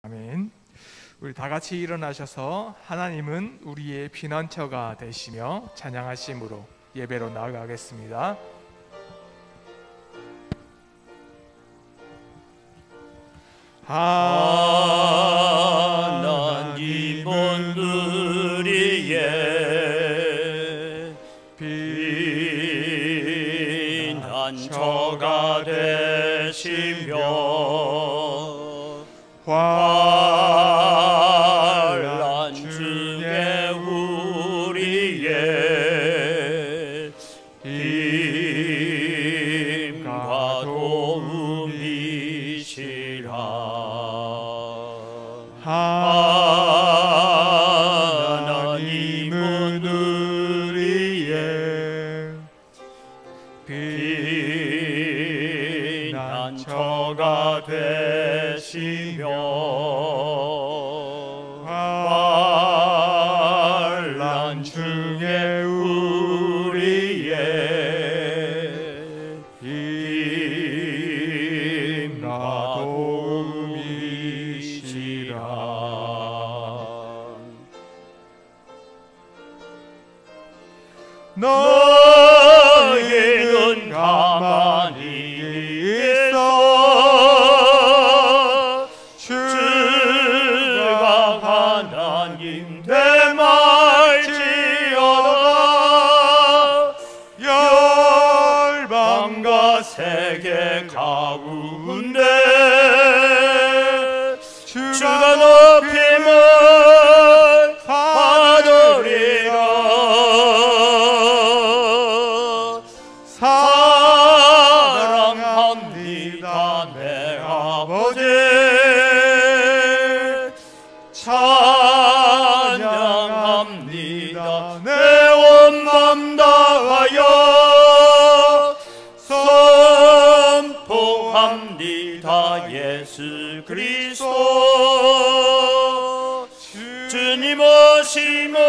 아멘. 우리 다 같이 일어나셔서 하나님은 우리의 피난처가 되시며 찬양하심으로 예배로 나아가겠습니다. 하나님은 우리의 피난처가 되시며 환난 중에 우리의 힘과 도움이시라. 하나님은 우리의 피난처가 되시며 환난 중에 우리의 힘과 도움이시라. 너희는 가만히 있어 주가 하나님 되말지어다. 열방과 세계 가운데 주가 높임을 받으리라. 사랑합니다 내 아버지, 찬양합니다 내 온 맘 다하여, 선포합니다 예수 그리스도 주님 오심을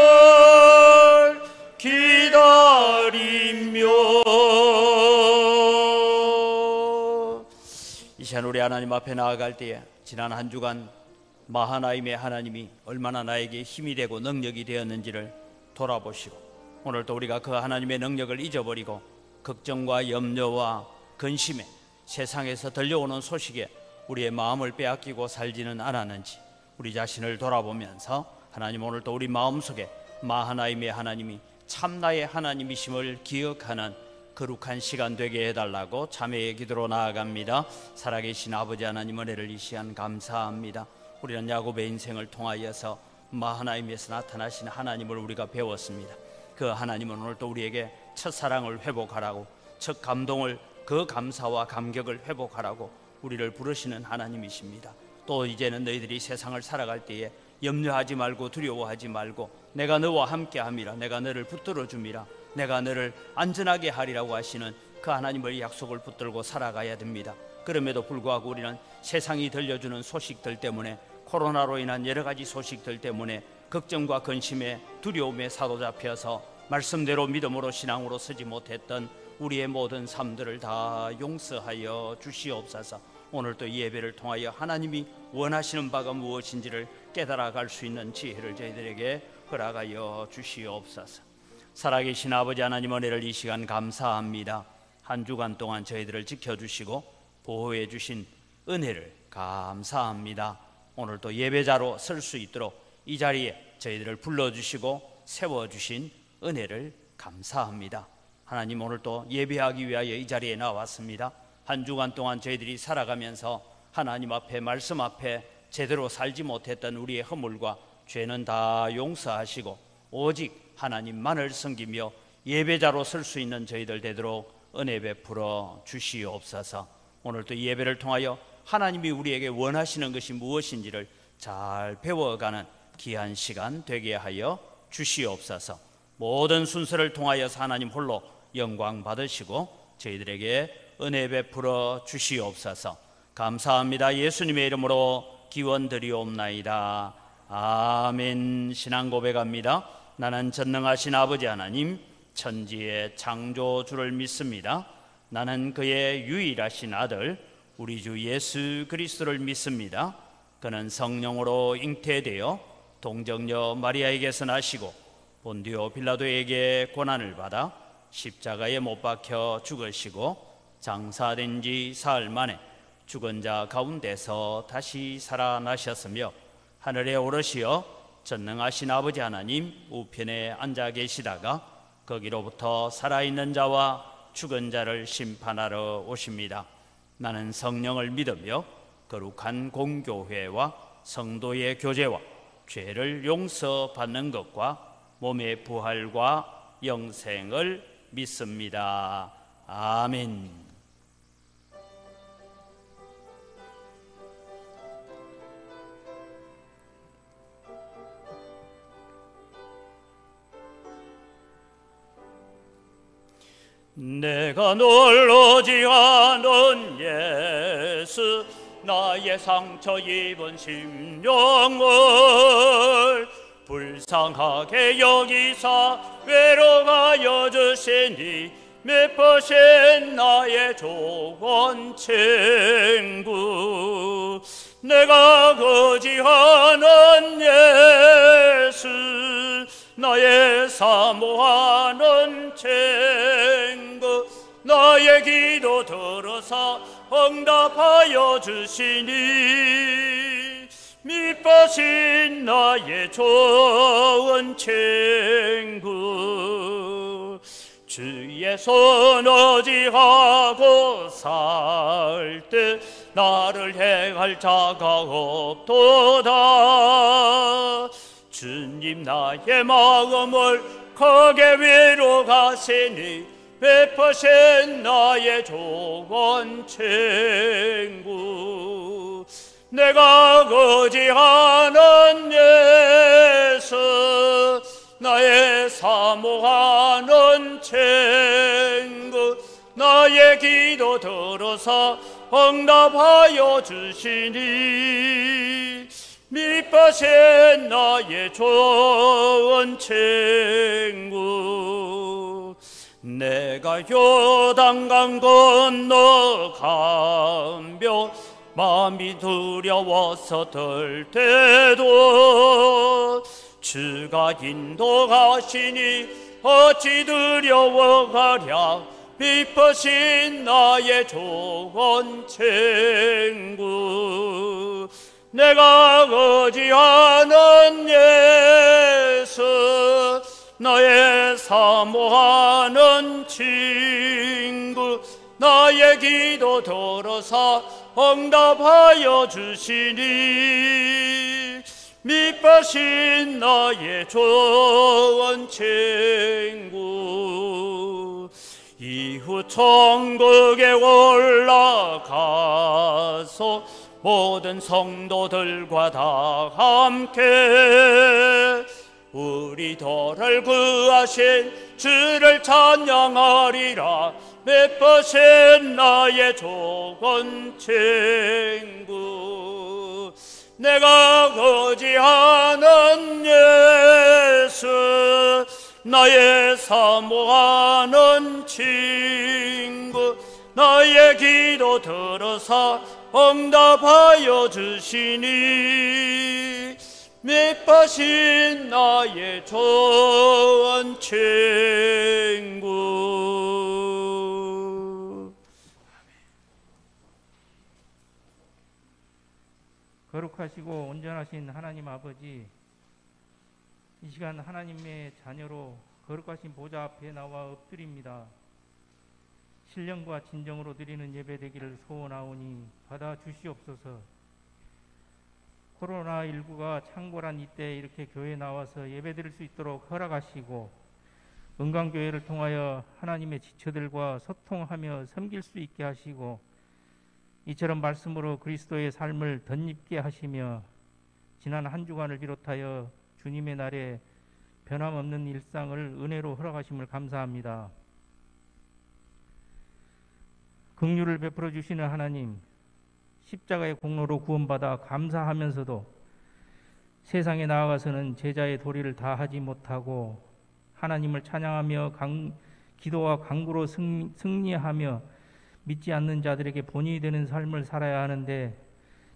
기다리며. 이 시간 우리 하나님 앞에 나아갈 때에 지난 한 주간 마하나임의 하나님이 얼마나 나에게 힘이 되고 능력이 되었는지를 돌아보시고, 오늘도 우리가 그 하나님의 능력을 잊어버리고 걱정과 염려와 근심에 세상에서 들려오는 소식에 우리의 마음을 빼앗기고 살지는 않았는지 우리 자신을 돌아보면서 하나님, 오늘도 우리 마음속에 마하나임의 하나님이 참나의 하나님이심을 기억하는 거룩한 시간 되게 해달라고 자매의 기도로 나아갑니다. 살아계신 아버지 하나님, 은혜를 이 시간 감사합니다. 우리는 야곱의 인생을 통하여서 마하나임에서 나타나신 하나님을 우리가 배웠습니다. 그 하나님은 오늘 또 우리에게 첫사랑을 회복하라고, 첫 감동을, 그 감사와 감격을 회복하라고 우리를 부르시는 하나님이십니다. 또 이제는 너희들이 세상을 살아갈 때에 염려하지 말고 두려워하지 말고 내가 너와 함께함이라, 내가 너를 붙들어 줌이라, 내가 너를 안전하게 하리라고 하시는 그 하나님의 약속을 붙들고 살아가야 됩니다. 그럼에도 불구하고 우리는 세상이 들려주는 소식들 때문에, 코로나로 인한 여러 가지 소식들 때문에 걱정과 근심에 두려움에 사로잡혀서 말씀대로 믿음으로 신앙으로 서지 못했던 우리의 모든 삶들을 다 용서하여 주시옵소서. 오늘도 이 예배를 통하여 하나님이 원하시는 바가 무엇인지를 깨달아갈 수 있는 지혜를 저희들에게 허락하여 주시옵소서. 살아계신 아버지 하나님, 은혜를 이 시간 감사합니다. 한 주간 동안 저희들을 지켜주시고 보호해 주신 은혜를 감사합니다. 오늘도 예배자로 설 수 있도록 이 자리에 저희들을 불러주시고 세워주신 은혜를 감사합니다. 하나님, 오늘도 예배하기 위하여 이 자리에 나왔습니다. 한 주간 동안 저희들이 살아가면서 하나님 앞에, 말씀 앞에 제대로 살지 못했던 우리의 허물과 죄는 다 용서하시고 오직 하나님만을 섬기며 예배자로 설 수 있는 저희들 되도록 은혜 베풀어 주시옵소서. 오늘도 이 예배를 통하여 하나님이 우리에게 원하시는 것이 무엇인지를 잘 배워가는 귀한 시간 되게 하여 주시옵소서. 모든 순서를 통하여서 하나님 홀로 영광 받으시고 저희들에게 은혜 베풀어 주시옵소서. 감사합니다. 예수님의 이름으로 기원드리옵나이다. 아멘. 신앙 고백합니다. 나는 전능하신 아버지 하나님, 천지의 창조주를 믿습니다. 나는 그의 유일하신 아들 우리 주 예수 그리스도를 믿습니다. 그는 성령으로 잉태되어 동정녀 마리아에게서 나시고 본디오 빌라도에게 고난을 받아 십자가에 못 박혀 죽으시고 장사된 지 사흘 만에 죽은 자 가운데서 다시 살아나셨으며 하늘에 오르시어 전능하신 아버지 하나님 우편에 앉아 계시다가 거기로부터 살아있는 자와 죽은 자를 심판하러 오십니다. 나는 성령을 믿으며 거룩한 공교회와 성도의 교제와 죄를 용서받는 것과 몸의 부활과 영생을 믿습니다. 아멘. 내가 널 의지하는 예수, 나의 상처 입은 심령을 불쌍하게 여기사 외로가여 주시니 몇% 나의 좋은 친구. 내가 의지하는 예수, 나의 사모하는 친구. 나의 기도 들어서 응답하여 주시니 밑바신 나의 좋은 친구. 주의 손 의지하고 살 때 나를 행할 자가 없도다. 주님 나의 마음을 크게 위로하시니 100% 나의 좋은 친구. 내가 의지하는 예수, 나의 사모하는 친구. 나의 기도 들어서 응답하여 주시니 밑바신 나의 좋은 친구. 내가 요단강 건너가며 마음이 두려워서 들 때도 주가 인도하시니 어찌 두려워하랴. 빛바신 나의 좋은 친구. 내가 의지하는 예수, 나의 사모하는 친구. 나의 기도 들어서 응답하여 주시니 밑바신 나의 좋은 친구. 이후 천국에 올라가서 모든 성도들과 다 함께 우리들을 구하신 주를 찬양하리라. 몇% 나의 좋은 친구. 내가 의지하는 예수, 나의 사모하는 친구. 나의 기도 들어서 응답하여 주시니 밑바신 나의 좋은 친구. 거룩하시고 온전하신 하나님 아버지, 이 시간 하나님의 자녀로 거룩하신 보좌 앞에 나와 엎드립니다. 신령과 진정으로 드리는 예배 되기를 소원하오니 받아 주시옵소서. 코로나19가 창궐한 이때 이렇게 교회에 나와서 예배 드릴 수 있도록 허락하시고 은광교회를 통하여 하나님의 지체들과 소통하며 섬길 수 있게 하시고 이처럼 말씀으로 그리스도의 삶을 덧입게 하시며 지난 한 주간을 비롯하여 주님의 날에 변함없는 일상을 은혜로 허락하심을 감사합니다. 긍휼을 베풀어 주시는 하나님, 십자가의 공로로 구원받아 감사하면서도 세상에 나아가서는 제자의 도리를 다하지 못하고 하나님을 찬양하며 기도와 간구로 승리하며 믿지 않는 자들에게 본이 되는 삶을 살아야 하는데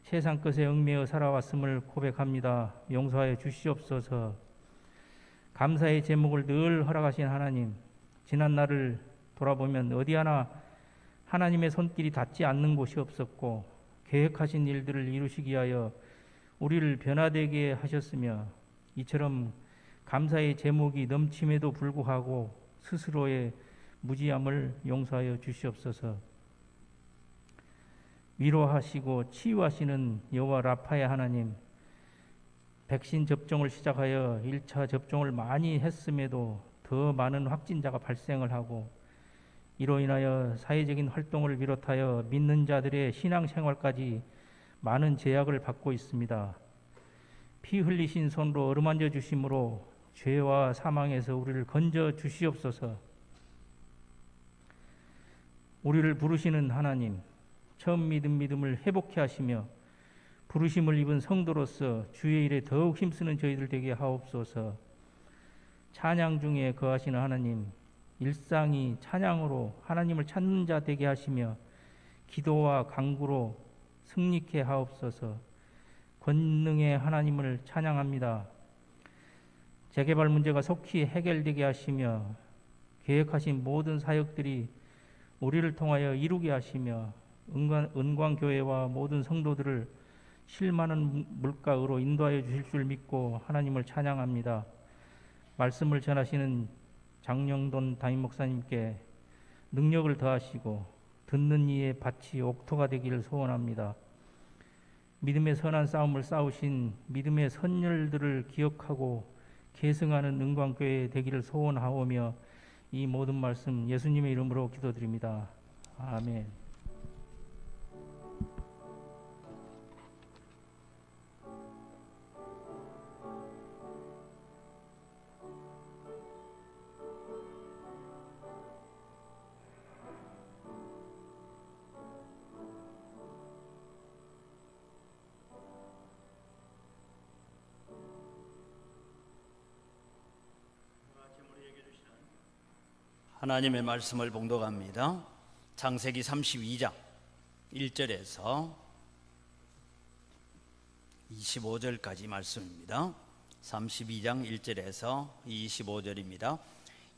세상 것에 얽매여 살아왔음을 고백합니다. 용서하여 주시옵소서. 감사의 제목을 늘 허락하신 하나님, 지난 날을 돌아보면 어디 하나 하나님의 손길이 닿지 않는 곳이 없었고 계획하신 일들을 이루시기 위하여 우리를 변화되게 하셨으며 이처럼 감사의 제목이 넘침에도 불구하고 스스로의 무지함을 용서하여 주시옵소서. 위로하시고 치유하시는 여호와 라파의 하나님, 백신 접종을 시작하여 1차 접종을 많이 했음에도 더 많은 확진자가 발생을 하고 이로 인하여 사회적인 활동을 비롯하여 믿는 자들의 신앙생활까지 많은 제약을 받고 있습니다. 피 흘리신 손으로 어루만져 주심으로 죄와 사망에서 우리를 건져 주시옵소서. 우리를 부르시는 하나님, 처음 믿은 믿음을 회복케 하시며 부르심을 입은 성도로서 주의 일에 더욱 힘쓰는 저희들 되게 하옵소서. 찬양 중에 거하시는 하나님, 일상이 찬양으로 하나님을 찾는 자 되게 하시며 기도와 간구로 승리케 하옵소서. 권능의 하나님을 찬양합니다. 재개발 문제가 속히 해결되게 하시며 계획하신 모든 사역들이 우리를 통하여 이루게 하시며 은광교회와 모든 성도들을 쉴만한 물가로 인도하여 주실 줄 믿고 하나님을 찬양합니다. 말씀을 전하시는 장영돈 담임 목사님께 능력을 더하시고 듣는 이의 밭이 옥토가 되기를 소원합니다. 믿음의 선한 싸움을 싸우신 믿음의 선열들을 기억하고 계승하는 은광교회 되기를 소원하오며 이 모든 말씀 예수님의 이름으로 기도드립니다. 아멘. 하나님의 말씀을 봉독합니다. 창세기 32장 1절에서 25절까지 말씀입니다. 32장 1절에서 25절입니다.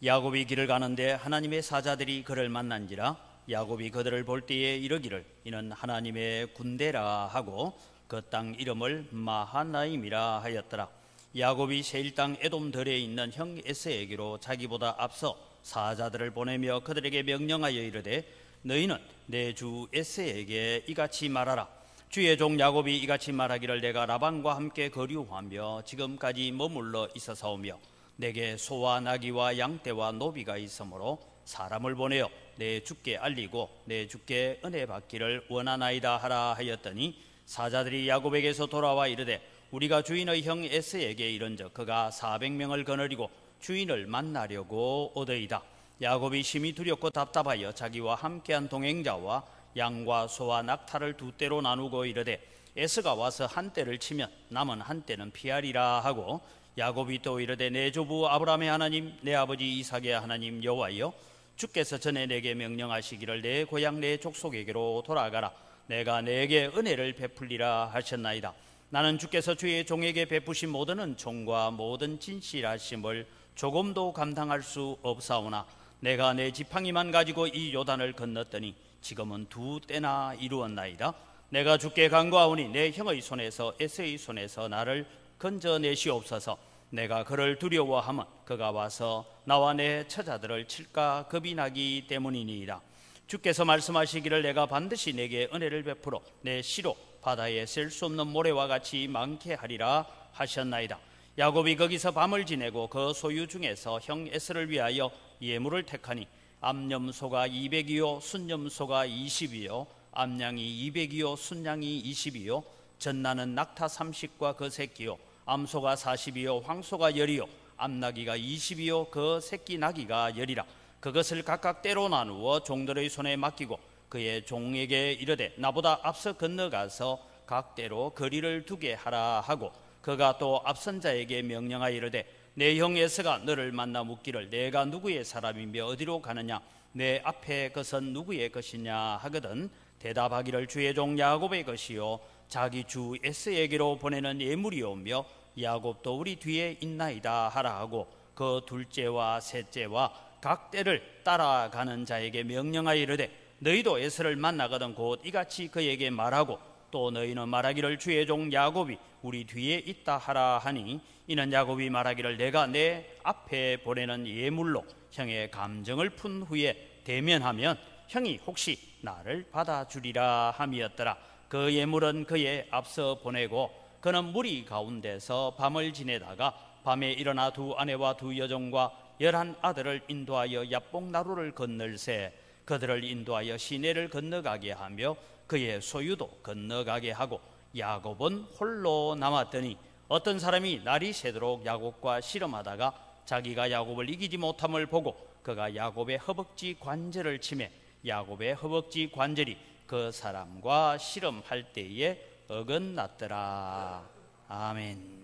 야곱이 길을 가는데 하나님의 사자들이 그를 만난지라. 야곱이 그들을 볼 때에 이르기를 이는 하나님의 군대라 하고 그 땅 이름을 마하나임이라 하였더라. 야곱이 세일 땅 에돔 들에 있는 형 에서에게로 자기보다 앞서 사자들을 보내며 그들에게 명령하여 이르되 너희는 내 주 에서에게 이같이 말하라. 주의 종 야곱이 이같이 말하기를 내가 라반과 함께 거류하며 지금까지 머물러 있어서오며 내게 소와 나귀와 양떼와 노비가 있으므로 사람을 보내어 내 주께 알리고 내 주께 은혜 받기를 원하나이다 하라 하였더니 사자들이 야곱에게서 돌아와 이르되 우리가 주인의 형 에서에게 이른즉 그가 400명을 거느리고 주인을 만나려고 오더이다. 야곱이 심히 두렵고 답답하여 자기와 함께한 동행자와 양과 소와 낙타를 두 떼로 나누고 이르되 에서가 와서 한 떼를 치면 남은 한 떼는 피하리라 하고 야곱이 또 이르되 내 조부 아브라함의 하나님 내 아버지 이삭의 하나님 여호와여 주께서 전에 내게 명령하시기를 내 고향 내 족속에게로 돌아가라. 내가 내게 은혜를 베풀리라 하셨나이다. 나는 주께서 주의 종에게 베푸신 모든 은총과 모든 진실하심을 조금도 감당할 수 없사오나 내가 내 지팡이만 가지고 이 요단을 건넜더니 지금은 두 때나 이루었나이다. 내가 주께 간구하오니 내 형의 손에서 에서의 손에서 나를 건져내시옵소서. 내가 그를 두려워하면 그가 와서 나와 내 처자들을 칠까 겁이 나기 때문이니이다. 주께서 말씀하시기를 내가 반드시 내게 은혜를 베풀어 내 시로 바다에 셀 수 없는 모래와 같이 많게 하리라 하셨나이다. 야곱이 거기서 밤을 지내고 그 소유 중에서 형 에서를 위하여 예물을 택하니 암염소가 200이요 순염소가 20이요 암양이 200이요 순양이 20이요 전나는 낙타 30과 그 새끼요 암소가 40이요 황소가 10이요 암나귀가 20이요 그 새끼 나귀가 10이라. 그것을 각각 때로 나누어 종들의 손에 맡기고 그의 종에게 이르되 나보다 앞서 건너가서 각 때로 거리를 두게 하라 하고 그가 또 앞선 자에게 명령하여 이르되 내 형 에서가 너를 만나 묻기를 내가 누구의 사람이며 어디로 가느냐 내 앞에 것은 누구의 것이냐 하거든 대답하기를 주의 종 야곱의 것이요 자기 주 에서에게로 보내는 예물이오며 야곱도 우리 뒤에 있나이다 하라 하고 그 둘째와 셋째와 각 때를 따라가는 자에게 명령하여 이르되 너희도 에서를 만나거든 곧 이같이 그에게 말하고 또 너희는 말하기를 주의 종 야곱이 우리 뒤에 있다 하라 하니 이는 야곱이 말하기를 내가 내 앞에 보내는 예물로 형의 감정을 푼 후에 대면하면 형이 혹시 나를 받아주리라 함이었더라. 그 예물은 그의 앞서 보내고 그는 무리 가운데서 밤을 지내다가 밤에 일어나 두 아내와 두 여종과 11 아들을 인도하여 야복나루를 건널새 그들을 인도하여 시내를 건너가게 하며 그의 소유도 건너가게 하고 야곱은 홀로 남았더니 어떤 사람이 날이 새도록 야곱과 씨름하다가 자기가 야곱을 이기지 못함을 보고 그가 야곱의 허벅지 관절을 치매 야곱의 허벅지 관절이 그 사람과 씨름할 때에 어긋났더라. 아멘.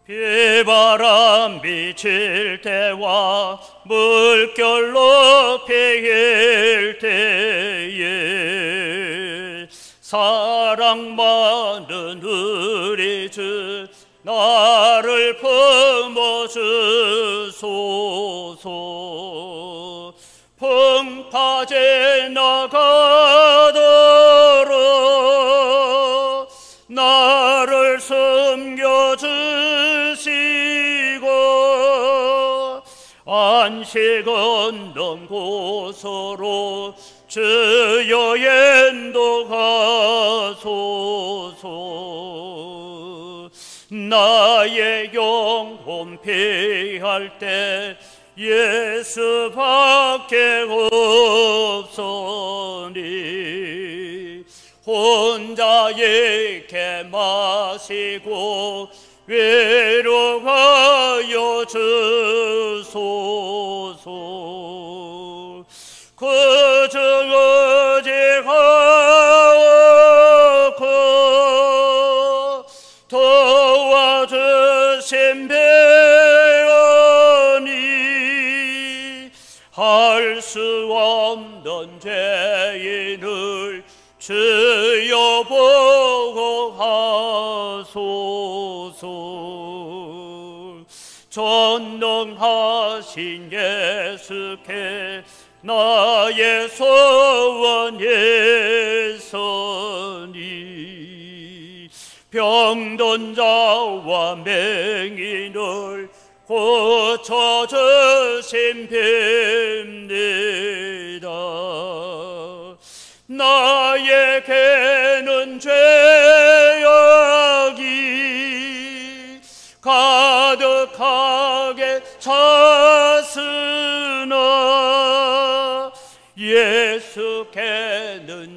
비바람 비칠 때와 물결 높일 때에 사랑 많은 우리 주 나를 품어주소서. 풍파제 나가도록 나를 숨겨주시고 안식 없는 곳으로 주여 인도하소서. 나의 영혼 피할 때 예수밖에 없으니 혼자 이렇게 마시고 위로하여 주소서. 그중 오직 하옵고 도와주신 배우니 할 수 없는 죄인을 주여 보고 하소서. 전능하신 예수께 나의 소원이서니 병든 자와 맹인을 고쳐주신 빕니다. 나에게는 죄악이 가득하게 찼으나 예수께는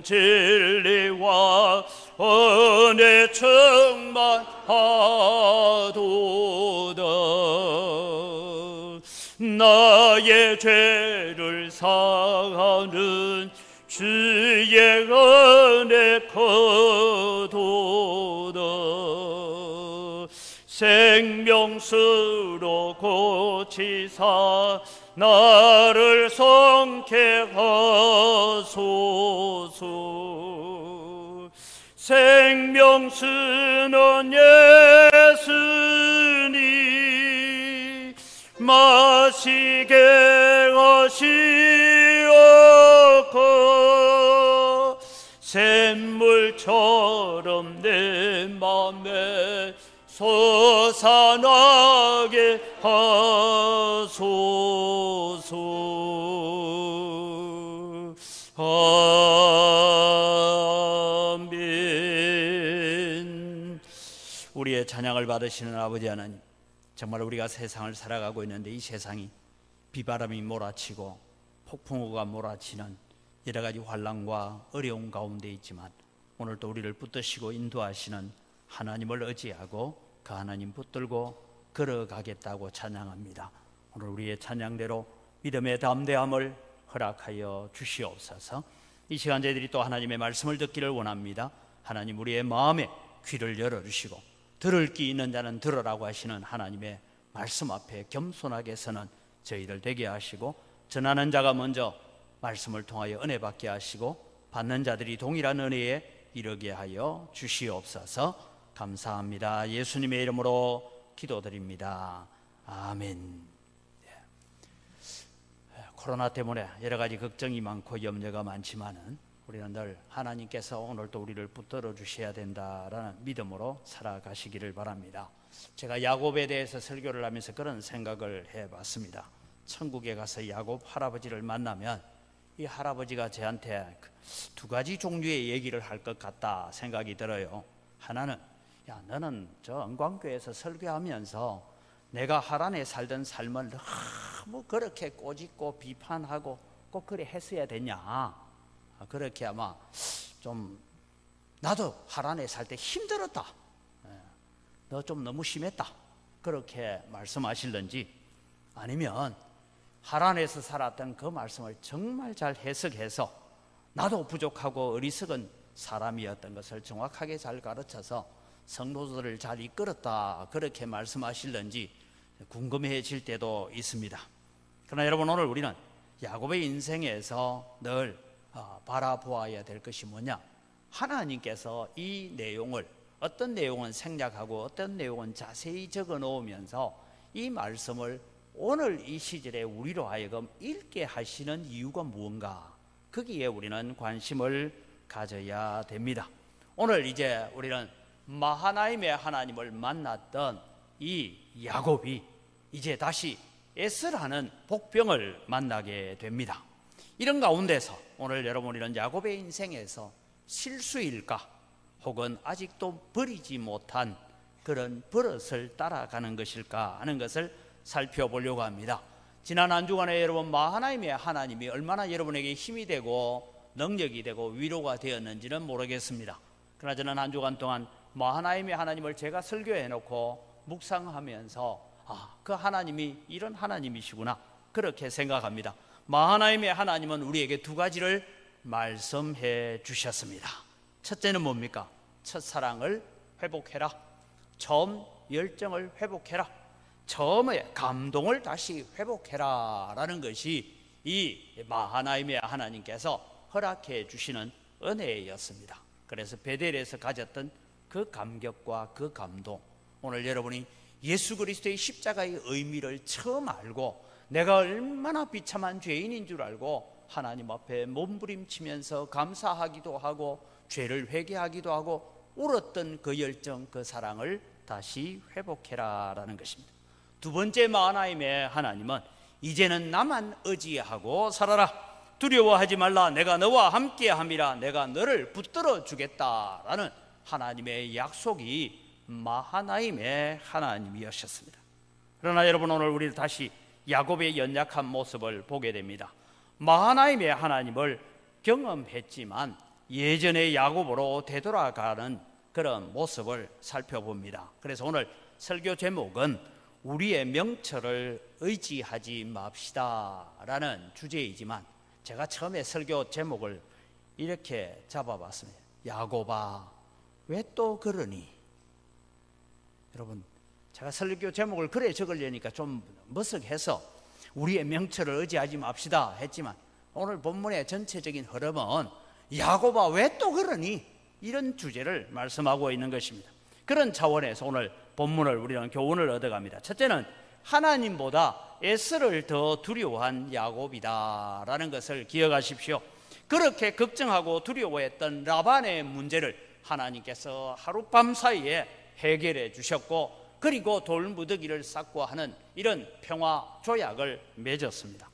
진리와 은혜 충만하도다. 나의 죄를 사하는 주의 은혜 크도다. 생명수로 고치사 나를 성케 하소서. 생명수는 예수니 마시게 하시옵고 샘물처럼 내 맘에 솟아나게 하소서. 아멘. 우리의 찬양을 받으시는 아버지 하나님, 정말 우리가 세상을 살아가고 있는데 이 세상이 비바람이 몰아치고 폭풍우가 몰아치는 여러 가지 환난과 어려움 가운데 있지만 오늘도 우리를 붙드시고 인도하시는 하나님을 의지하고 그 하나님 붙들고 걸어가겠다고 찬양합니다. 오늘 우리의 찬양대로 믿음의 담대함을 허락하여 주시옵소서. 이 시간 저희들이 또 하나님의 말씀을 듣기를 원합니다. 하나님 우리의 마음에 귀를 열어주시고 들을 귀 있는 자는 들으라고 하시는 하나님의 말씀 앞에 겸손하게 서는 저희들 되게 하시고, 전하는 자가 먼저 말씀을 통하여 은혜 받게 하시고 받는 자들이 동일한 은혜에 이르게 하여 주시옵소서. 감사합니다. 예수님의 이름으로 기도드립니다. 아멘. 코로나 때문에 여러 가지 걱정이 많고 염려가 많지만은 우리는 늘 하나님께서 오늘도 우리를 붙들어 주셔야 된다라는 믿음으로 살아가시기를 바랍니다. 제가 야곱에 대해서 설교를 하면서 그런 생각을 해봤습니다. 천국에 가서 야곱 할아버지를 만나면 이 할아버지가 저한테 두 가지 종류의 얘기를 할 것 같다 생각이 들어요. 하나는, 야, 너는 저 은광교회에서 설교하면서 내가 하란에 살던 삶을 너무 그렇게 꼬집고 비판하고 꼭 그래 했어야 되냐, 그렇게 아마 좀 나도 하란에 살 때 힘들었다, 너 좀 너무 심했다, 그렇게 말씀하실는지, 아니면 하란에서 살았던 그 말씀을 정말 잘 해석해서 나도 부족하고 어리석은 사람이었던 것을 정확하게 잘 가르쳐서 성도들을 잘 이끌었다, 그렇게 말씀하실는지 궁금해질 때도 있습니다. 그러나 여러분, 오늘 우리는 야곱의 인생에서 늘 바라보아야 될 것이 뭐냐, 하나님께서 이 내용을, 어떤 내용은 생략하고 어떤 내용은 자세히 적어 놓으면서 이 말씀을 오늘 이 시절에 우리로 하여금 읽게 하시는 이유가 무언가, 거기에 우리는 관심을 가져야 됩니다. 오늘 이제 우리는 마하나임의 하나님을 만났던 이 야곱이 이제 다시 에스라는 복병을 만나게 됩니다. 이런 가운데서 오늘 여러분, 우리는 야곱의 인생에서 실수일까, 혹은 아직도 버리지 못한 그런 버릇을 따라가는 것일까 하는 것을 살펴보려고 합니다. 지난 한 주간에 여러분, 마하나임의 하나님이 얼마나 여러분에게 힘이 되고 능력이 되고 위로가 되었는지는 모르겠습니다. 그러나 저는 한 주간 동안 마하나임의 하나님을 제가 설교해 놓고 묵상하면서 그 하나님이 이런 하나님이시구나, 그렇게 생각합니다. 마하나임의 하나님은 우리에게 두 가지를 말씀해 주셨습니다. 첫째는 뭡니까? 첫사랑을 회복해라, 처음 열정을 회복해라, 처음의 감동을 다시 회복해라 라는 것이 이 마하나임의 하나님께서 허락해 주시는 은혜였습니다. 그래서 베델에서 가졌던 그 감격과 그 감동, 오늘 여러분이 예수 그리스도의 십자가의 의미를 처음 알고 내가 얼마나 비참한 죄인인 줄 알고 하나님 앞에 몸부림치면서 감사하기도 하고 죄를 회개하기도 하고 울었던 그 열정, 그 사랑을 다시 회복해라 라는 것입니다. 두 번째 마하나임의 하나님은 이제는 나만 의지하고 살아라, 두려워하지 말라, 내가 너와 함께함이라, 내가 너를 붙들어 주겠다라는 하나님의 약속이 마하나임의 하나님이었습니다. 그러나 여러분, 오늘 우리는 다시 야곱의 연약한 모습을 보게 됩니다. 마하나임의 하나님을 경험했지만 예전의 야곱으로 되돌아가는 그런 모습을 살펴봅니다. 그래서 오늘 설교 제목은 우리의 명철을 의지하지 맙시다 라는 주제이지만, 제가 처음에 설교 제목을 이렇게 잡아봤습니다. 야곱아, 왜 또 그러니? 여러분, 제가 설교 제목을 그래 적으려니까 좀 머쓱해서 우리의 명철을 의지하지 맙시다 했지만, 오늘 본문의 전체적인 흐름은 야곱아 왜 또 그러니? 이런 주제를 말씀하고 있는 것입니다. 그런 차원에서 오늘 본문을 우리는 교훈을 얻어갑니다. 첫째는 하나님보다 에스를 더 두려워한 야곱이다라는 것을 기억하십시오. 그렇게 걱정하고 두려워했던 라반의 문제를 하나님께서 하룻밤 사이에 해결해 주셨고, 그리고 돌무더기를 쌓고 하는 이런 평화 조약을 맺었습니다.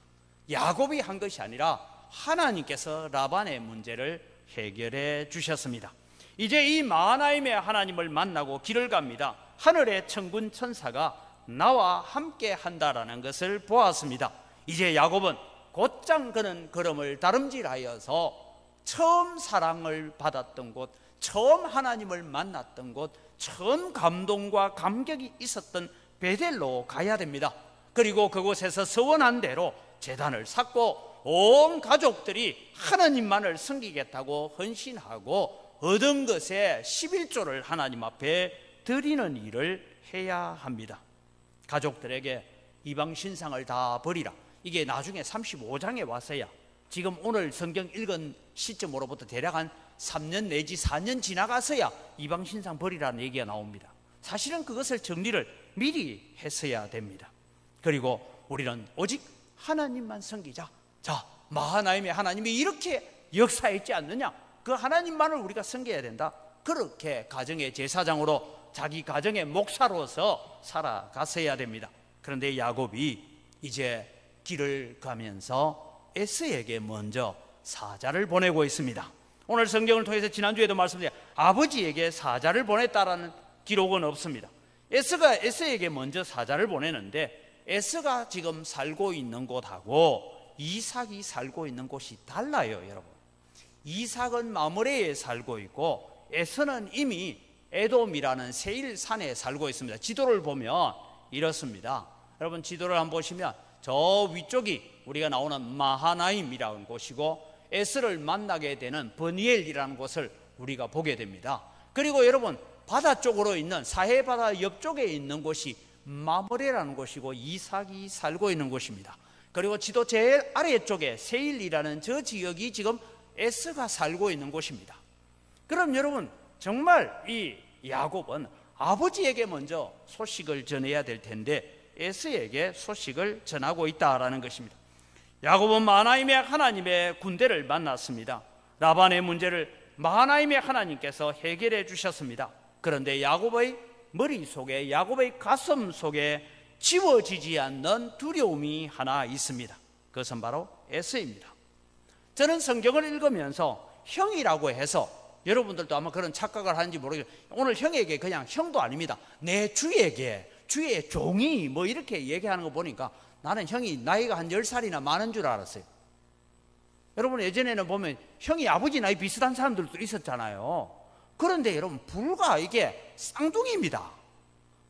야곱이 한 것이 아니라 하나님께서 라반의 문제를 해결해 주셨습니다. 이제 이 마하나임의 하나님을 만나고 길을 갑니다. 하늘의 천군 천사가 나와 함께 한다라는 것을 보았습니다. 이제 야곱은 곧장 그는 걸음을 다름질하여서 처음 사랑을 받았던 곳, 처음 하나님을 만났던 곳, 처음 감동과 감격이 있었던 베델로 가야 됩니다. 그리고 그곳에서 서원한 대로 제단을 쌓고 온 가족들이 하나님만을 섬기겠다고 헌신하고 얻은 것에 11조를 하나님 앞에 드리는 일을 해야 합니다. 가족들에게 이방 신상을 다 버리라. 이게 나중에 35장에 와서야 지금 오늘 성경 읽은 시점으로부터 대략 한 3년 내지 4년 지나가서야 이방 신상 버리라는 얘기가 나옵니다. 사실은 그것을 정리를 미리 했어야 됩니다. 그리고 우리는 오직 하나님만 섬기자. 자, 마하나임의 하나님이 이렇게 역사했지 않느냐? 그 하나님만을 우리가 섬겨야 된다. 그렇게 가정의 제사장으로 자기 가정의 목사로서 살아갔어야 됩니다. 그런데 야곱이 이제 길을 가면서 에서에게 먼저 사자를 보내고 있습니다. 오늘 성경을 통해서 지난주에도 말씀드린 아버지에게 사자를 보냈다라는 기록은 없습니다. 에서가 에서에게 먼저 사자를 보내는데 에서가 지금 살고 있는 곳하고 이삭이 살고 있는 곳이 달라요, 여러분. 이삭은 마므레에 살고 있고 에서는 이미 에돔이라는 세일산에 살고 있습니다. 지도를 보면 이렇습니다. 여러분, 지도를 한번 보시면 저 위쪽이 우리가 나오는 마하나임이라는 곳이고 에스를 만나게 되는 버니엘이라는 곳을 우리가 보게 됩니다. 그리고 여러분, 바다 쪽으로 있는 사해바다 옆쪽에 있는 곳이 마므레라는 곳이고 이삭이 살고 있는 곳입니다. 그리고 지도 제일 아래쪽에 세일이라는 저 지역이 지금 에스가 살고 있는 곳입니다. 그럼 여러분, 정말 이 야곱은 아버지에게 먼저 소식을 전해야 될 텐데 에스에게 소식을 전하고 있다라는 것입니다. 야곱은 마하나임의 하나님의 군대를 만났습니다. 라반의 문제를 마하나임의 하나님께서 해결해 주셨습니다. 그런데 야곱의 머릿속에, 야곱의 가슴 속에 지워지지 않는 두려움이 하나 있습니다. 그것은 바로 에서입니다. 저는 성경을 읽으면서 형이라고 해서 여러분들도 아마 그런 착각을 하는지 모르겠어요. 오늘 형에게 그냥 형도 아닙니다. 내 주에게, 주의 종이 뭐 이렇게 얘기하는 거 보니까 나는 형이 나이가 한 10살이나 많은 줄 알았어요. 여러분, 예전에는 보면 형이 아버지 나이 비슷한 사람들도 있었잖아요. 그런데 여러분, 불과 이게 쌍둥이입니다.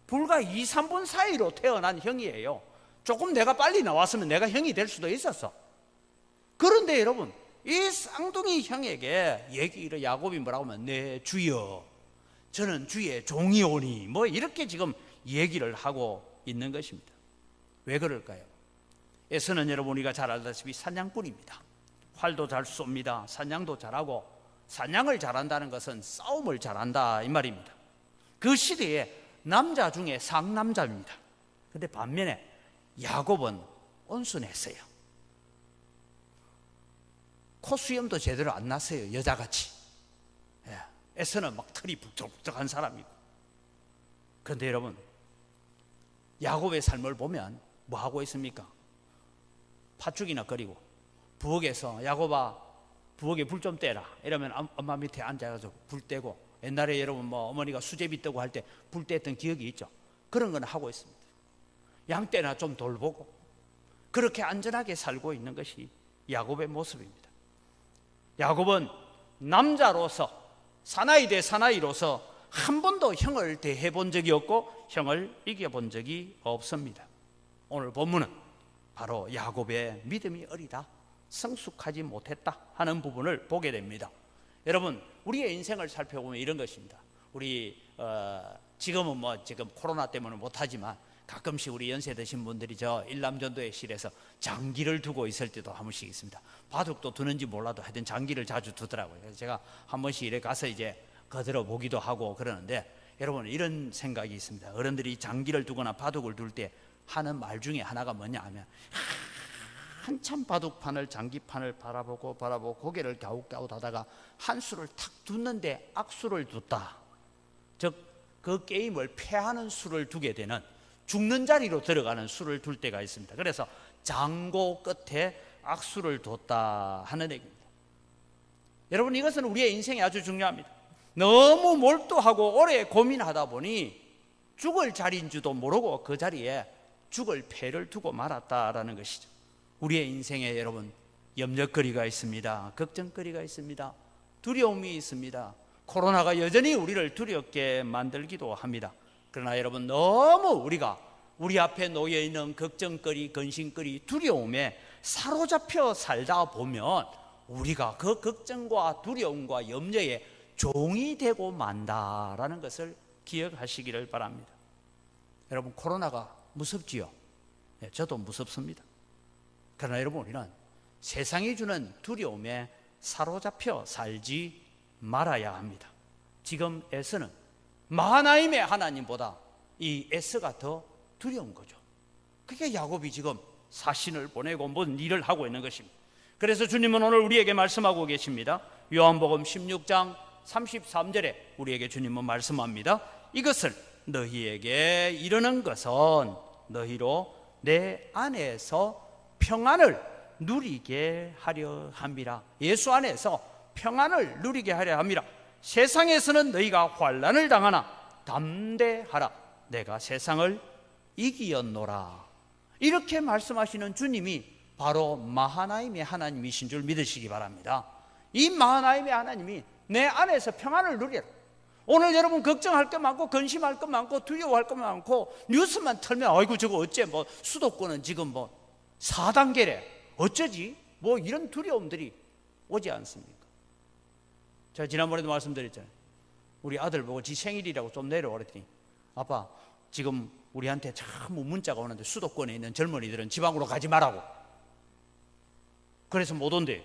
불과 2, 3분 사이로 태어난 형이에요. 조금 내가 빨리 나왔으면 내가 형이 될 수도 있었어. 그런데 여러분, 이 쌍둥이 형에게 얘기를 야곱이 뭐라고 하면 네 주여, 저는 주의 종이오니 뭐 이렇게 지금 얘기를 하고 있는 것입니다. 왜 그럴까요? 에서는 여러분, 우리가 잘 알다시피 사냥꾼입니다. 활도 잘 쏩니다. 사냥도 잘하고, 사냥을 잘한다는 것은 싸움을 잘한다 이 말입니다. 그 시대에 남자 중에 상남자입니다. 그런데 반면에 야곱은 온순했어요. 코수염도 제대로 안 났어요, 여자같이. 에서는 막 털이 북적북적한 사람이고. 그런데 여러분, 야곱의 삶을 보면 뭐 하고 있습니까? 팥죽이나 끓이고, 부엌에서 야곱아 부엌에 불 좀 떼라 이러면 엄마 밑에 앉아가지고 불 떼고, 옛날에 여러분 뭐 어머니가 수제비 뜨고 할 때 불 뗐던 기억이 있죠. 그런 건 하고 있습니다. 양떼나 좀 돌보고 그렇게 안전하게 살고 있는 것이 야곱의 모습입니다. 야곱은 남자로서, 사나이 대 사나이로서 한 번도 형을 대해 본 적이 없고 형을 이겨본 적이 없습니다. 오늘 본문은 바로 야곱의 믿음이 어리다, 성숙하지 못했다 하는 부분을 보게 됩니다. 여러분, 우리의 인생을 살펴보면 이런 것입니다. 우리 지금은 뭐 지금 코로나 때문에 못하지만 가끔씩 우리 연세 드신 분들이 저 일남전도의 실에서 장기를 두고 있을 때도 한 번씩 있습니다. 바둑도 두는지 몰라도 하여튼 장기를 자주 두더라고요. 그래서 제가 한 번씩 이래 가서 이제 거들어 보기도 하고 그러는데, 여러분 이런 생각이 있습니다. 어른들이 장기를 두거나 바둑을 둘 때 하는 말 중에 하나가 뭐냐 하면, 한참 바둑판을, 장기판을 바라보고 고개를 갸웃갸웃 하다가 한 수를 탁 뒀는데 악수를 뒀다. 즉 그 게임을 패하는 수를 두게 되는, 죽는 자리로 들어가는 수를 둘 때가 있습니다. 그래서 장고 끝에 악수를 뒀다 하는 얘기입니다. 여러분, 이것은 우리의 인생에 아주 중요합니다. 너무 몰두하고 오래 고민하다 보니 죽을 자리인 줄도 모르고 그 자리에 죽을 패를 두고 말았다라는 것이죠. 우리의 인생에 여러분, 염려거리가 있습니다. 걱정거리가 있습니다. 두려움이 있습니다. 코로나가 여전히 우리를 두렵게 만들기도 합니다. 그러나 여러분, 너무 우리가 우리 앞에 놓여 있는 걱정거리, 근심거리, 두려움에 사로잡혀 살다 보면 우리가 그 걱정과 두려움과 염려에 종이 되고 만다라는 것을 기억하시기를 바랍니다. 여러분, 코로나가 무섭지요? 저도 무섭습니다. 그러나 여러분, 우리는 세상이 주는 두려움에 사로잡혀 살지 말아야 합니다. 지금 에스는 마하나임의 하나님보다 이 에스가 더 두려운 거죠. 그게 야곱이 지금 사신을 보내고 뭔 일을 하고 있는 것입니다. 그래서 주님은 오늘 우리에게 말씀하고 계십니다. 요한복음 16장 33절에 우리에게 주님은 말씀합니다. 이것을 너희에게 이르는 것은 너희로 내 안에서 평안을 누리게 하려 함이라. 예수 안에서 평안을 누리게 하려 함이라. 세상에서는 너희가 환난을 당하나 담대하라. 내가 세상을 이기었노라. 이렇게 말씀하시는 주님이 바로 마하나임의 하나님이신 줄 믿으시기 바랍니다. 이 마하나임의 하나님이 내 안에서 평안을 누리라. 오늘 여러분 걱정할 것 많고 근심할 것 많고 두려워할 것 많고 뉴스만 틀면 아이고 저거 어째 뭐 수도권은 지금 뭐 4단계래 어쩌지? 뭐 이런 두려움들이 오지 않습니까? 제가 지난번에도 말씀드렸잖아요. 우리 아들 보고 지 생일이라고 좀 내려오랬더니 아빠 지금 우리한테 참 문자가 오는데 수도권에 있는 젊은이들은 지방으로 가지 말라고. 그래서 못 온대요.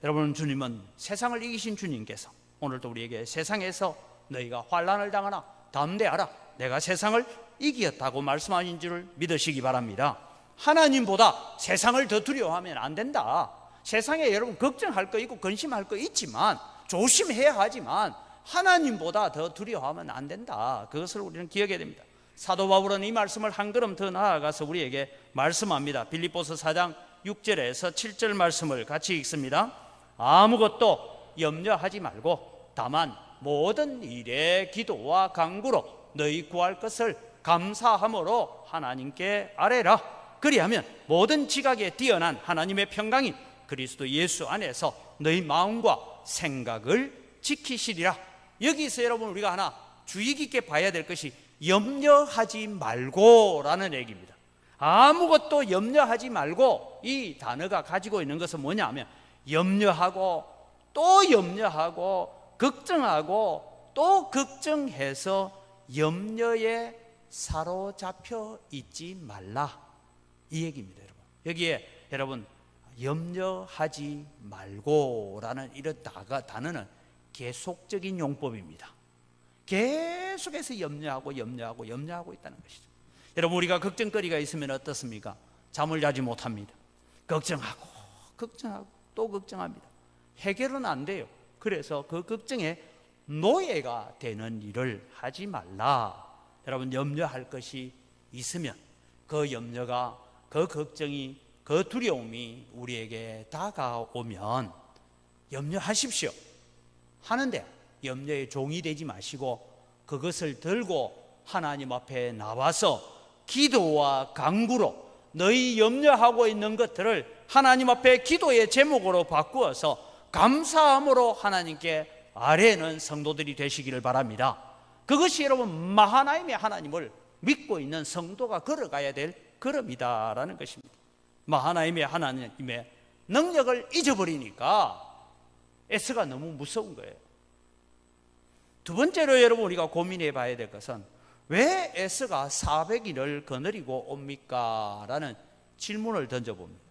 여러분, 주님은 세상을 이기신 주님께서 오늘도 우리에게 세상에서 너희가 환난을 당하나 담대하라. 내가 세상을 이기었다고 말씀하신 줄을 믿으시기 바랍니다. 하나님보다 세상을 더 두려워하면 안 된다. 세상에 여러분 걱정할 거 있고 근심할 거 있지만 조심해야 하지만 하나님보다 더 두려워하면 안 된다. 그것을 우리는 기억해야 됩니다. 사도 바울은 이 말씀을 한 걸음 더 나아가서 우리에게 말씀합니다. 빌립보서 4장 6절에서 7절 말씀을 같이 읽습니다. 아무것도 염려하지 말고 다만 모든 일에 기도와 간구로 너희 구할 것을 감사함으로 하나님께 아뢰라. 그리하면 모든 지각에 뛰어난 하나님의 평강이 그리스도 예수 안에서 너희 마음과 생각을 지키시리라. 여기서 여러분 우리가 하나 주의 깊게 봐야 될 것이 염려하지 말고라는 얘기입니다. 아무것도 염려하지 말고 이 단어가 가지고 있는 것은 뭐냐 하면 염려하고 또 염려하고 걱정하고 또 걱정해서 염려에 사로잡혀 있지 말라 이 얘기입니다. 여러분 여기에 여러분 염려하지 말고라는 이런 단어는 계속적인 용법입니다. 계속해서 염려하고 있다는 것이죠. 여러분 우리가 걱정거리가 있으면 어떻습니까? 잠을 자지 못합니다. 걱정하고 또 걱정합니다. 해결은 안 돼요. 그래서 그 걱정에 노예가 되는 일을 하지 말라. 여러분 염려할 것이 있으면 그 염려가 그 걱정이 그 두려움이 우리에게 다가오면 염려하십시오. 하는데 염려의 종이 되지 마시고 그것을 들고 하나님 앞에 나와서 기도와 간구로 너희 염려하고 있는 것들을 하나님 앞에 기도의 제목으로 바꾸어서 감사함으로 하나님께 아뢰는 성도들이 되시기를 바랍니다. 그것이 여러분 마하나임의 하나님을 믿고 있는 성도가 걸어가야 될 걸음이다라는 것입니다. 마하나임의 하나님의 능력을 잊어버리니까 에스가 너무 무서운 거예요. 두 번째로 여러분 우리가 고민해 봐야 될 것은 왜 에스가 400일을 거느리고 옵니까? 라는 질문을 던져봅니다.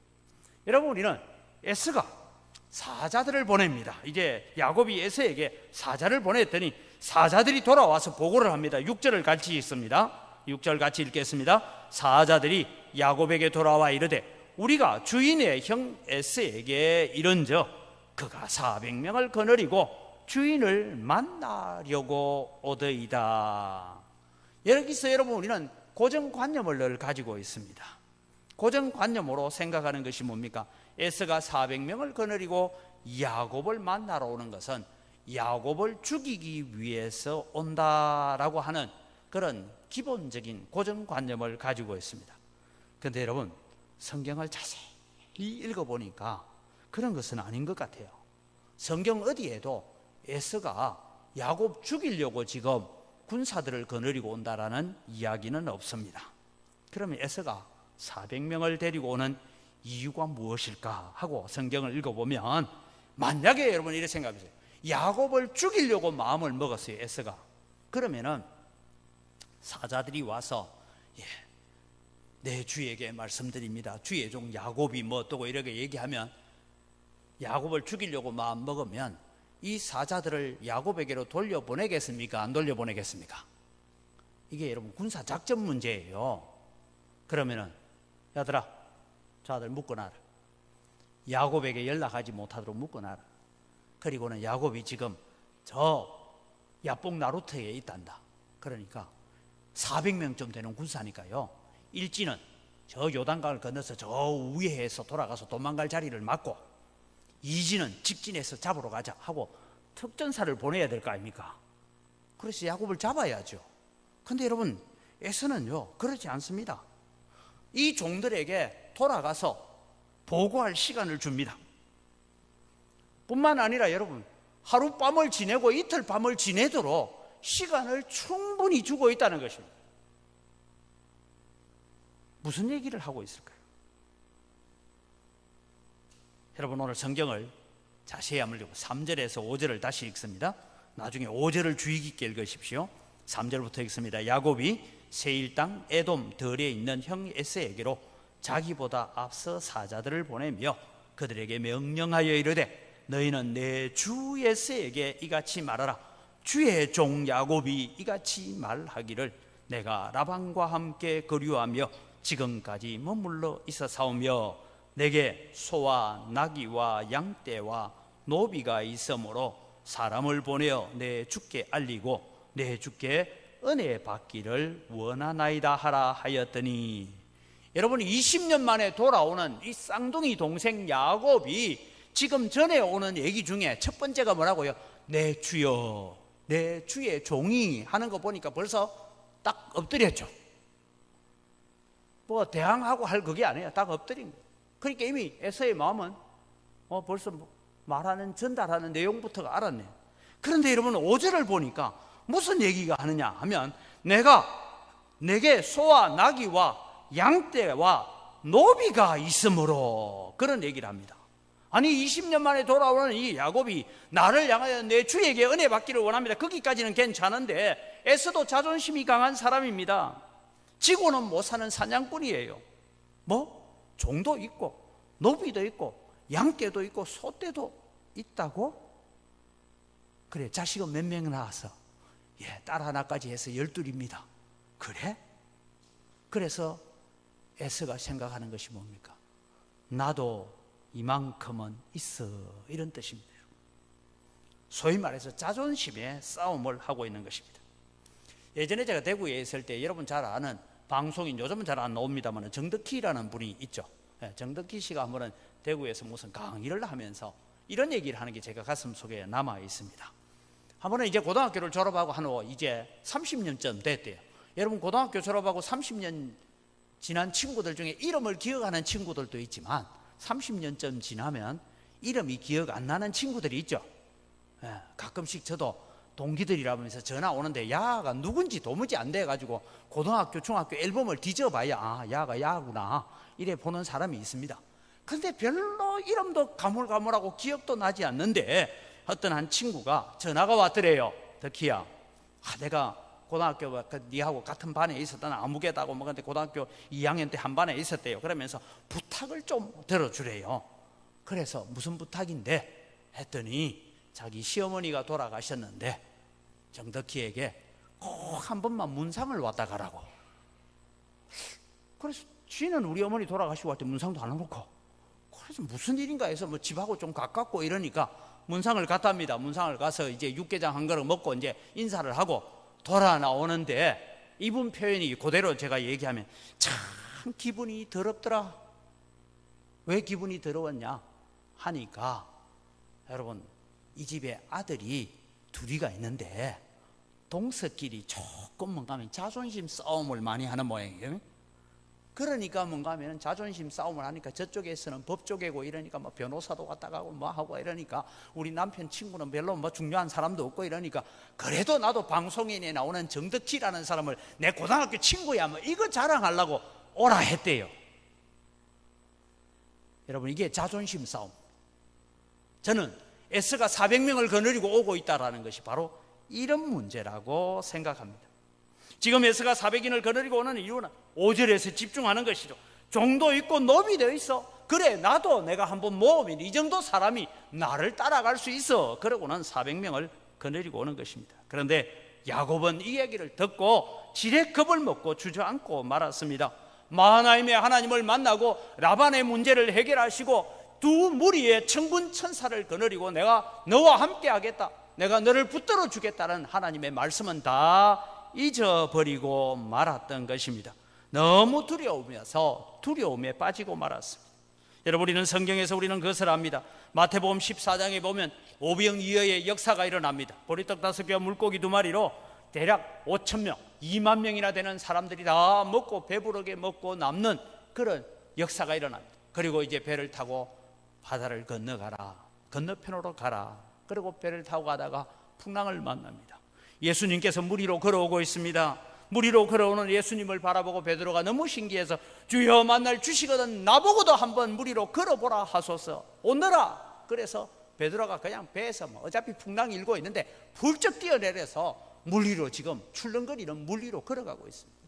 여러분 우리는 에스가 사자들을 보냅니다. 이제 야곱이 에스에게 사자를 보냈더니 사자들이 돌아와서 보고를 합니다. 6절을 같이 읽습니다. 6절 같이 읽겠습니다. 사자들이 야곱에게 돌아와 이르되 우리가 주인의 형 에스에게 이른저 그가 400명을 거느리고 주인을 만나려고 오더이다. 여기서 여러분 우리는 고정관념을 늘 가지고 있습니다. 고정관념으로 생각하는 것이 뭡니까? 에스가 400명을 거느리고 야곱을 만나러 오는 것은 야곱을 죽이기 위해서 온다라고 하는 그런 기본적인 고정관념을 가지고 있습니다. 그런데 여러분 성경을 자세히 읽어보니까 그런 것은 아닌 것 같아요. 성경 어디에도 에스가 야곱 죽이려고 지금 군사들을 거느리고 온다라는 이야기는 없습니다. 그러면 에스가 400명을 데리고 오는 이유가 무엇일까 하고 성경을 읽어보면 만약에 여러분 이렇게 생각해보세요. 야곱을 죽이려고 마음을 먹었어요 에스가. 그러면은 사자들이 와서 내 주에게 말씀드립니다. 주의 종 야곱이 뭐 어떠고 이렇게 얘기하면 야곱을 죽이려고 마음 먹으면 이 사자들을 야곱에게로 돌려보내겠습니까? 안 돌려보내겠습니까? 이게 여러분 군사작전 문제예요. 그러면은 야들아 자들 묶어놔라. 야곱에게 연락하지 못하도록 묶어놔라. 그리고는 야곱이 지금 저 야복 나루터에 있단다. 그러니까 400명쯤 되는 군사니까요. 일지는 저 요단강을 건너서 저 우회해서 돌아가서 도망갈 자리를 막고, 이지는 직진해서 잡으러 가자 하고 특전사를 보내야 될 거 아닙니까? 그래서 야곱을 잡아야죠. 근데 여러분 에서는요 그렇지 않습니다. 이 종들에게 돌아가서 보고할 시간을 줍니다. 뿐만 아니라 여러분 하룻밤을 지내고 이틀 밤을 지내도록 시간을 충분히 주고 있다는 것입니다. 무슨 얘기를 하고 있을까요? 여러분 오늘 성경을 자세히 한번 읽고 3절에서 5절을 다시 읽습니다. 나중에 5절을 주의 깊게 읽으십시오. 3절부터 읽습니다. 야곱이 세일 땅 에돔 들에 있는 형 에서에게로 자기보다 앞서 사자들을 보내며 그들에게 명령하여 이르되 너희는 내 주 에서에게 이같이 말하라. 주의 종 야곱이 이같이 말하기를 내가 라반과 함께 거류하며 지금까지 머물러 있어사오며 내게 소와 나귀와 양떼와 노비가 있으므로 사람을 보내어 내 주께 알리고 내 주께 은혜 받기를 원하나이다 하라 하였더니, 여러분 20년 만에 돌아오는 이 쌍둥이 동생 야곱이 지금 전에 오는 얘기 중에 첫 번째가 뭐라고요? 내 주여 내 주의 종이 하는 거 보니까 벌써 딱 엎드렸죠. 뭐 대항하고 할 그게 아니에요. 딱 엎드린 거예요. 그러니까 이미 에서의 마음은 벌써 말하는 전달하는 내용부터가 알았네요. 그런데 여러분 5절을 보니까 무슨 얘기가 하느냐 하면 내게 소와 나귀와 양떼와 노비가 있으므로 그런 얘기를 합니다. 아니 20년 만에 돌아오는 이 야곱이 나를 향하여 내 주에게 은혜 받기를 원합니다. 거기까지는 괜찮은데 에서도 자존심이 강한 사람입니다. 지고는 못 사는 사냥꾼이에요. 뭐 종도 있고 노비도 있고 양떼도 있고 소떼도 있다고? 그래 자식은 몇 명 낳아서 딸 하나까지 해서 12입니다. 그래? 그래서 에서가 생각하는 것이 뭡니까? 나도 이만큼은 있어, 이런 뜻입니다. 소위 말해서 자존심의 싸움을 하고 있는 것입니다. 예전에 제가 대구에 있을 때 여러분 잘 아는 방송인, 요즘은 잘 안 나옵니다만 정덕희라는 분이 있죠. 정덕희 씨가 한 번은 대구에서 무슨 강의를 하면서 이런 얘기를 하는 게 제가 가슴 속에 남아 있습니다. 한 번은 이제 고등학교를 졸업하고 한 후 이제 30년쯤 됐대요. 여러분 고등학교 졸업하고 30년 지난 친구들 중에 이름을 기억하는 친구들도 있지만 30년쯤 지나면 이름이 기억 안 나는 친구들이 있죠. 가끔씩 저도 동기들이라면서 전화 오는데 야가 누군지 도무지 안 돼가지고 고등학교 중학교 앨범을 뒤져봐야 야가 야구나 이래 보는 사람이 있습니다. 근데 별로 이름도 가물가물하고 기억도 나지 않는데 어떤 한 친구가 전화가 왔더래요. 덕희야, 내가 고등학교 니하고 같은 반에 있었다. 아무개다고 뭐 근데 고등학교 2학년 때 한 반에 있었대요. 그러면서 부탁을 좀 들어주래요. 그래서 무슨 부탁인데 했더니 자기 시어머니가 돌아가셨는데 정덕희에게 꼭 한 번만 문상을 왔다 가라고. 그래서 쥐는 우리 어머니 돌아가시고 할 때 문상도 안 해놓고, 그래서 무슨 일인가 해서 뭐 집하고 좀 가깝고 이러니까 문상을 갔답니다. 문상을 가서 이제 육개장 한 그릇 먹고 이제 인사를 하고 돌아 나오는데 이분 표현이 그대로 제가 얘기하면 참 기분이 더럽더라. 왜 기분이 더러웠냐 하니까, 여러분 이 집에 아들이 둘이가 있는데 동서끼리 조금만 가면 자존심 싸움을 많이 하는 모양이에요. 그러니까 뭔가 하면 자존심 싸움을 하니까 저쪽에서는 법 쪼개고 이러니까 뭐 변호사도 왔다 가고 뭐 하고 이러니까 우리 남편 친구는 별로 뭐 중요한 사람도 없고 이러니까 그래도 나도 방송인에 나오는 정덕희라는 사람을 내 고등학교 친구야 뭐 이거 자랑하려고 오라 했대요. 여러분 이게 자존심 싸움. 저는 에스가 400명을 거느리고 오고 있다는 것이 바로 이런 문제라고 생각합니다. 지금 에서가 400인을 거느리고 오는 이유는 5절에서 집중하는 것이죠. 종도 있고 놈이 되어 있어. 그래, 나도 내가 한번 모으면 이 정도 사람이 나를 따라갈 수 있어. 그러고는 400명을 거느리고 오는 것입니다. 그런데 야곱은 이 얘기를 듣고 지레 겁을 먹고 주저앉고 말았습니다. 마하나임의 하나님을 만나고 라반의 문제를 해결하시고 두 무리의 천군 천사를 거느리고 내가 너와 함께 하겠다, 내가 너를 붙들어 주겠다는 하나님의 말씀은 다 잊어버리고 말았던 것입니다. 너무 두려우면서 두려움에 빠지고 말았습니다. 여러분, 우리는 성경에서 우리는 그것을 압니다. 마태복음 14장에 보면 오병이어의 역사가 일어납니다. 보리떡 5개와 물고기 2마리로 대략 5,000명, 2만 명이나 되는 사람들이 다 먹고 배부르게 먹고 남는 그런 역사가 일어납니다. 그리고 이제 배를 타고 바다를 건너가라, 건너편으로 가라. 그리고 배를 타고 가다가 풍랑을 만납니다. 예수님께서 물 위로 걸어오고 있습니다. 물 위로 걸어오는 예수님을 바라보고 베드로가 너무 신기해서 주여, 만날 주시거든 나보고도 한번 물 위로 걸어보라 하소서, 오너라. 그래서 베드로가 그냥 배에서 어차피 풍랑이 일고 있는데 훌쩍 뛰어내려서 물 위로 지금 출렁거리는 물 위로 걸어가고 있습니다.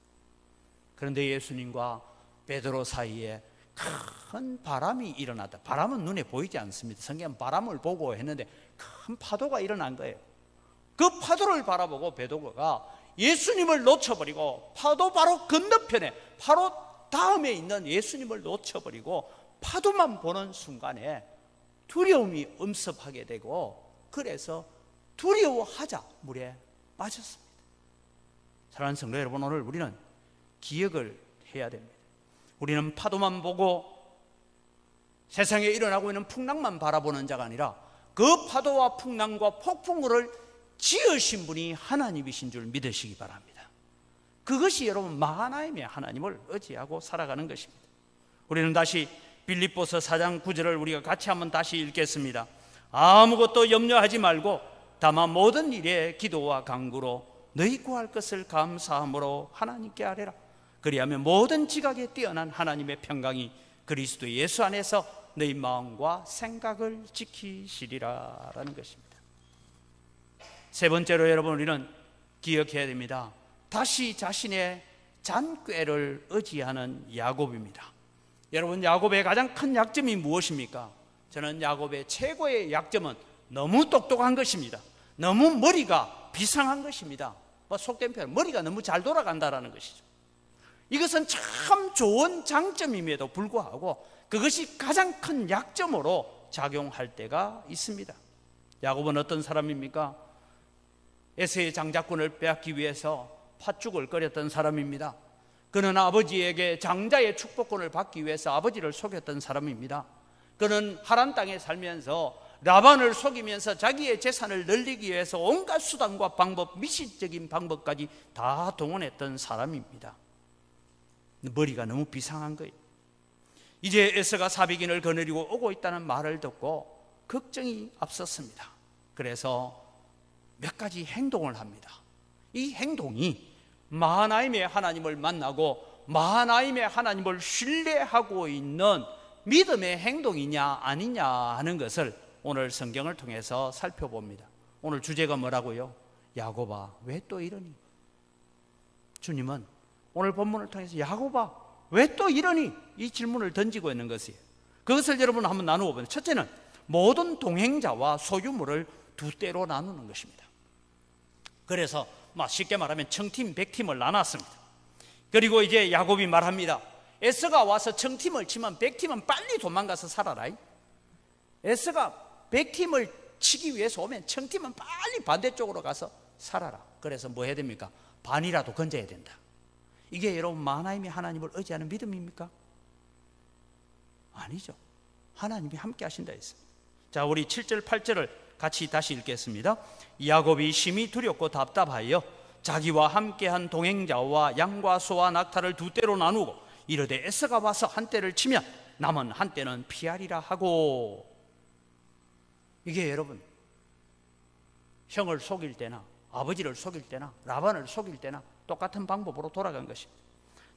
그런데 예수님과 베드로 사이에 큰 바람이 일어났다. 바람은 눈에 보이지 않습니다. 성경은 바람을 보고 했는데 큰 파도가 일어난 거예요. 그 파도를 바라보고 베드로가 예수님을 놓쳐버리고 파도 바로 건너편에, 바로 다음에 있는 예수님을 놓쳐버리고 파도만 보는 순간에 두려움이 엄습하게 되고, 그래서 두려워하자 물에 빠졌습니다. 사랑하는 성도 여러분, 오늘 우리는 기억을 해야 됩니다. 우리는 파도만 보고 세상에 일어나고 있는 풍랑만 바라보는 자가 아니라 그 파도와 풍랑과 폭풍우를 지으신 분이 하나님이신 줄 믿으시기 바랍니다. 그것이 여러분 마하나임의 하나님을 의지하고 살아가는 것입니다. 우리는 다시 빌립보서 4장 9절을 우리가 같이 한번 다시 읽겠습니다. 아무것도 염려하지 말고 다만 모든 일에 기도와 간구로 너희 구할 것을 감사함으로 하나님께 아뢰라. 그리하면 모든 지각에 뛰어난 하나님의 평강이 그리스도 예수 안에서 너희 마음과 생각을 지키시리라 라는 것입니다. 세 번째로 여러분, 우리는 기억해야 됩니다. 다시 자신의 잔꾀를 의지하는 야곱입니다. 여러분, 야곱의 가장 큰 약점이 무엇입니까? 저는 야곱의 최고의 약점은 너무 똑똑한 것입니다. 너무 머리가 비상한 것입니다. 속된 표현, 머리가 너무 잘 돌아간다라는 것이죠. 이것은 참 좋은 장점임에도 불구하고 그것이 가장 큰 약점으로 작용할 때가 있습니다. 야곱은 어떤 사람입니까? 에서의 장자권을 빼앗기 위해서 팥죽을 끓였던 사람입니다. 그는 아버지에게 장자의 축복권을 받기 위해서 아버지를 속였던 사람입니다. 그는 하란 땅에 살면서 라반을 속이면서 자기의 재산을 늘리기 위해서 온갖 수단과 방법, 미신적인 방법까지 다 동원했던 사람입니다. 머리가 너무 비상한 거예요. 이제 에서가 400인을 거느리고 오고 있다는 말을 듣고 걱정이 앞섰습니다. 그래서 몇 가지 행동을 합니다. 이 행동이 마하나임의 하나님을 만나고 마하나임의 하나님을 신뢰하고 있는 믿음의 행동이냐 아니냐 하는 것을 오늘 성경을 통해서 살펴봅니다. 오늘 주제가 뭐라고요? 야곱아, 왜 또 이러니? 주님은 오늘 본문을 통해서 야곱아, 왜 또 이러니? 이 질문을 던지고 있는 것이에요. 그것을 여러분 한번 나누어 보면, 첫째는 모든 동행자와 소유물을 두 때로 나누는 것입니다. 그래서 쉽게 말하면 청팀, 백팀을 나눴습니다. 그리고 이제 야곱이 말합니다. 에서가 와서 청팀을 치면 백팀은 빨리 도망가서 살아라. 에서가 백팀을 치기 위해서 오면 청팀은 빨리 반대쪽으로 가서 살아라. 그래서 뭐 해야 됩니까? 반이라도 건져야 된다. 이게 여러분 마하나임의 하나님을 의지하는 믿음입니까? 아니죠. 하나님이 함께 하신다 했습니다. 자, 우리 7절 8절을 같이 다시 읽겠습니다. 야곱이 심히 두렵고 답답하여 자기와 함께한 동행자와 양과 소와 낙타를 두 때로 나누고 이르되 에서가 와서 한 때를 치면 남은 한 때는 피하리라 하고. 이게 여러분 형을 속일 때나 아버지를 속일 때나 라반을 속일 때나 똑같은 방법으로 돌아간 것입니다.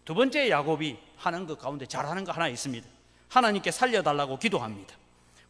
두 번째 야곱이 하는 것 가운데 잘하는 거 하나 있습니다. 하나님께 살려달라고 기도합니다.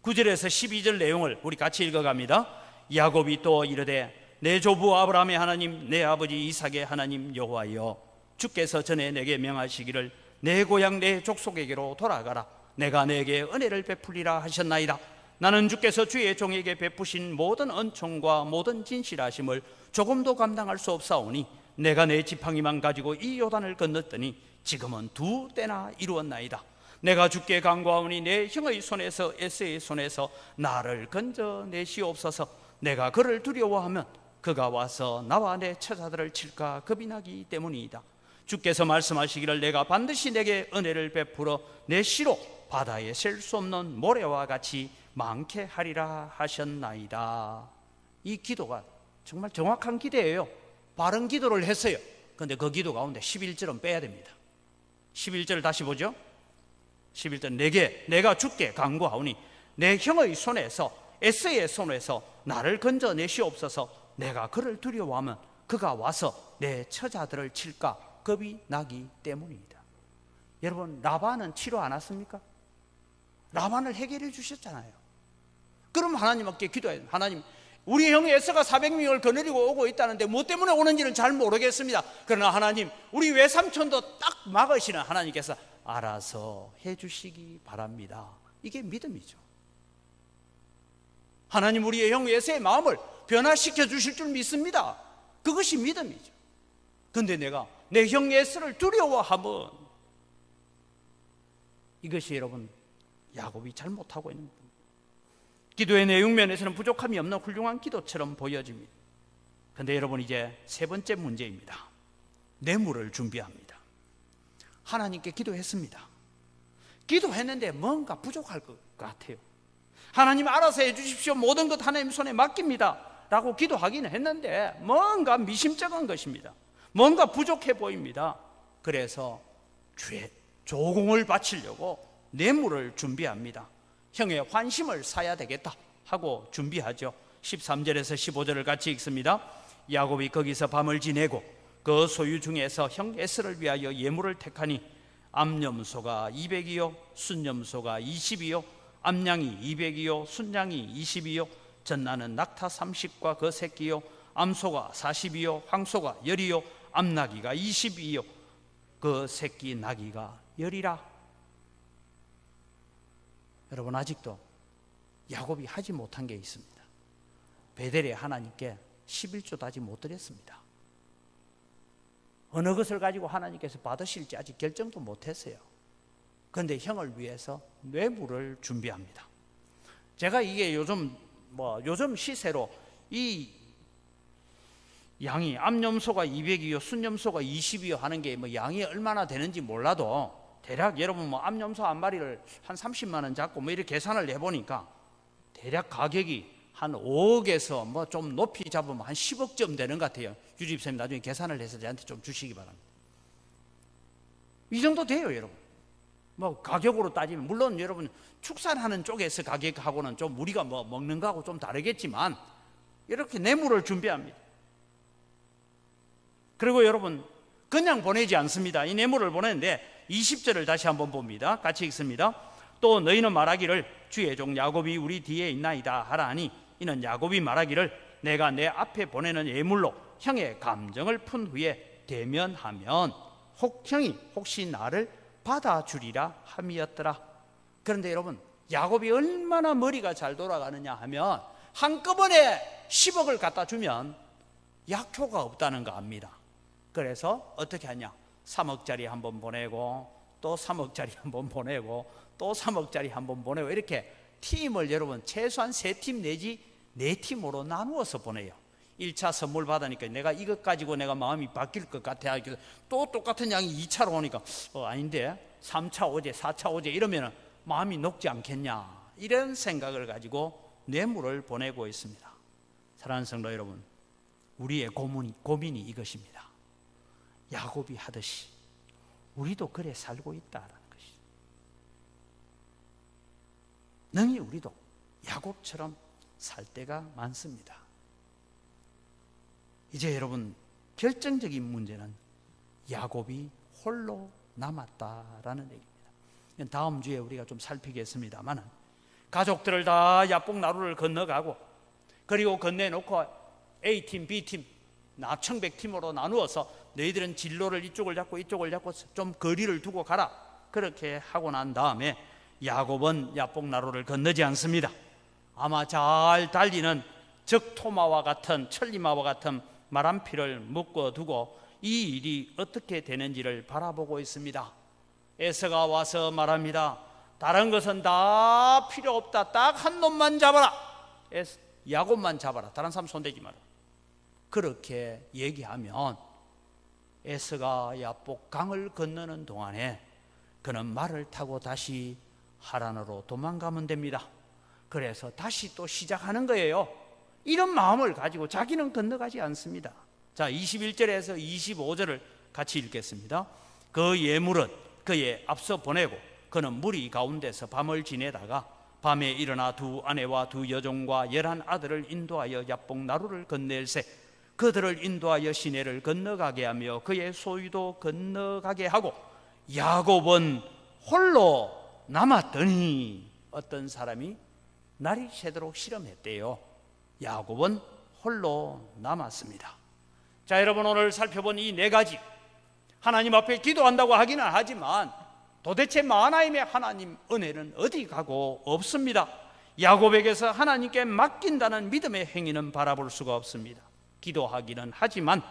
9절에서 12절 내용을 우리 같이 읽어갑니다. 야곱이 또 이르되 내 조부 아브라함의 하나님, 내 아버지 이삭의 하나님 여호와여, 주께서 전에 내게 명하시기를 내 고향 내 족속에게로 돌아가라. 내가 내게 은혜를 베풀리라 하셨나이다. 나는 주께서 주의 종에게 베푸신 모든 은총과 모든 진실하심을 조금도 감당할 수 없사오니 내가 내 지팡이만 가지고 이 요단을 건넜더니 지금은 2때나 이루었나이다. 내가 주께 간구하오니 내 형의 손에서 에서의 손에서 나를 건져내시옵소서. 내가 그를 두려워하면 그가 와서 나와 내 처자들을 칠까 겁이 나기 때문이다. 주께서 말씀하시기를 내가 반드시 내게 은혜를 베풀어 내 시로 바다에 셀 수 없는 모래와 같이 많게 하리라 하셨나이다. 이 기도가 정말 정확한 기도예요. 바른 기도를 했어요. 그런데 그 기도 가운데 11절은 빼야 됩니다. 11절을 다시 보죠. 11절, 내가 주께 간구하오니 내 형의 손에서 에서의 손에서 나를 건져내시옵소서. 내가 그를 두려워하면 그가 와서 내 처자들을 칠까 겁이 나기 때문이다. 여러분, 라반은 치료 안 왔습니까? 라반을 해결해 주셨잖아요. 그럼 하나님께 기도해요. 하나님, 우리 형 에서가 400명을 거느리고 오고 있다는데 뭐 때문에 오는지는 잘 모르겠습니다. 그러나 하나님, 우리 외삼촌도 딱 막으시는 하나님께서 알아서 해주시기 바랍니다. 이게 믿음이죠. 하나님, 우리의 형 에서의 마음을 변화시켜 주실 줄 믿습니다. 그것이 믿음이죠. 그런데 내가 내 형 에서를 두려워하면, 이것이 여러분 야곱이 잘못하고 있는 겁니다. 기도의 내용 면에서는 부족함이 없는 훌륭한 기도처럼 보여집니다. 그런데 여러분, 이제 세 번째 문제입니다. 뇌물을 준비합니다. 하나님께 기도했습니다. 기도했는데 뭔가 부족할 것 같아요. 하나님 알아서 해주십시오. 모든 것 하나님 손에 맡깁니다 라고 기도하기는 했는데 뭔가 미심쩍은 것입니다. 뭔가 부족해 보입니다. 그래서 조공을 바치려고 뇌물을 준비합니다. 형의 환심을 사야 되겠다 하고 준비하죠. 13절에서 15절을 같이 읽습니다. 야곱이 거기서 밤을 지내고 그 소유 중에서 형 에서를 위하여 예물을 택하니 암염소가 200이요 순염소가 20이요 암양이 200이요 순양이 20이요 전나는 낙타 30과 그 새끼요 암소가 40이요 황소가 10이요 암나귀가 20이요 그 새끼 나귀가 10이라. 여러분, 아직도 야곱이 하지 못한 게 있습니다. 베델에 하나님께 11조도 아직 못 드렸습니다. 어느 것을 가지고 하나님께서 받으실지 아직 결정도 못했어요. 그런데 형을 위해서 뇌물을 준비합니다. 제가 이게 요즘 시세로 이 양이 암염소가 200이요 순염소가 20이요 하는 게 양이 얼마나 되는지 몰라도 대략 여러분 암염소 한 마리를 한 30만 원 잡고 이렇게 계산을 해보니까 대략 가격이 한 5억에서 좀 높이 잡으면 한 10억쯤 되는 것 같아요. 유집사님 나중에 계산을 해서 저한테 좀 주시기 바랍니다. 이 정도 돼요, 여러분. 가격으로 따지면 물론 여러분 축산하는 쪽에서 가격하고는 좀 우리가 먹는 거하고 좀 다르겠지만 이렇게 뇌물을 준비합니다. 그리고 여러분 그냥 보내지 않습니다. 이 뇌물을 보내는데 20절을 다시 한번 봅니다. 같이 읽습니다. 또 너희는 말하기를 주의 종 야곱이 우리 뒤에 있나이다 하라니 이는 야곱이 말하기를 내가 내 앞에 보내는 예물로 형의 감정을 푼 후에 대면하면 형이 혹시 나를 받아주리라 함이었더라. 그런데 여러분, 야곱이 얼마나 머리가 잘 돌아가느냐 하면 한꺼번에 10억을 갖다 주면 약효가 없다는 거 압니다. 그래서 어떻게 하냐, 3억짜리 한번 보내고 또 3억짜리 한번 보내고 또 3억짜리 한번 보내고 이렇게 팀을 여러분 최소한 3팀 내지 4팀으로 나누어서 보내요. 1차 선물 받으니까 내가 이것 가지고 내가 마음이 바뀔 것 같아. 또 똑같은 양이 2차로 오니까 아닌데 3차 오제 4차 오제 이러면 마음이 녹지 않겠냐, 이런 생각을 가지고 뇌물을 보내고 있습니다. 사랑하는 성도 여러분, 우리의 고민이 이것입니다. 야곱이 하듯이 우리도 그래 살고 있다라는 것이. 능히 우리도 야곱처럼 살 때가 많습니다. 이제 여러분, 결정적인 문제는 야곱이 홀로 남았다라는 얘기입니다. 다음 주에 우리가 좀 살피겠습니다만 가족들을 다 야복나루를 건너가고 그리고 건네놓고 A팀, B팀, 청백팀으로 나누어서 너희들은 진로를 이쪽을 잡고 좀 거리를 두고 가라. 그렇게 하고 난 다음에 야곱은 야복나루를 건너지 않습니다. 아마 잘 달리는 적토마와 같은 천리마와 같은 말 한 피를 묶어두고 이 일이 어떻게 되는지를 바라보고 있습니다. 에서가 와서 말합니다. 다른 것은 다 필요 없다. 딱 한 놈만 잡아라. 야곱만 잡아라. 다른 사람 손대지 마라. 그렇게 얘기하면 에서가 야복 강을 건너는 동안에 그는 말을 타고 다시 하란으로 도망가면 됩니다. 그래서 다시 또 시작하는 거예요. 이런 마음을 가지고 자기는 건너가지 않습니다. 자, 21절에서 25절을 같이 읽겠습니다. 그 예물은 그의 앞서 보내고 그는 무리 가운데서 밤을 지내다가 밤에 일어나 두 아내와 두 여종과 11 아들을 인도하여 야복나루를 건넬세 그들을 인도하여 시내를 건너가게 하며 그의 소유도 건너가게 하고 야곱은 홀로 남았더니 어떤 사람이 날이 새도록 실험했대요. 야곱은 홀로 남았습니다. 자, 여러분, 오늘 살펴본 이 네 가지, 하나님 앞에 기도한다고 하기는 하지만 도대체 마하나임의 하나님 은혜는 어디 가고 없습니다. 야곱에게서 하나님께 맡긴다는 믿음의 행위는 바라볼 수가 없습니다. 기도하기는 하지만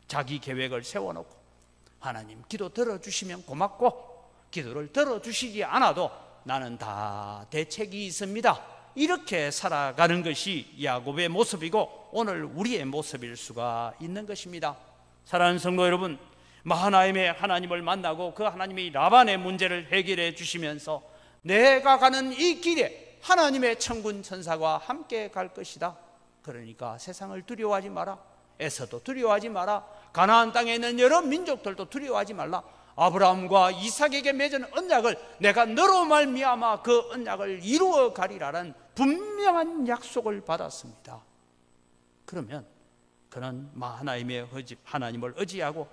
자기 계획을 세워놓고 하나님 기도 들어주시면 고맙고 기도를 들어주시지 않아도 나는 다 대책이 있습니다. 이렇게 살아가는 것이 야곱의 모습이고 오늘 우리의 모습일 수가 있는 것입니다. 사랑하는 성도 여러분, 마하나임의 하나님을 만나고 그 하나님이 라반의 문제를 해결해 주시면서 내가 가는 이 길에 하나님의 천군 천사가 함께 갈 것이다. 그러니까 세상을 두려워하지 마라. 에서도 두려워하지 마라. 가나안 땅에 있는 여러 민족들도 두려워하지 말라. 아브라함과 이삭에게 맺은 언약을 내가 너로 말미암아 그 언약을 이루어 가리라는 분명한 약속을 받았습니다. 그러면 그는 하나님의 하나님을 의지하고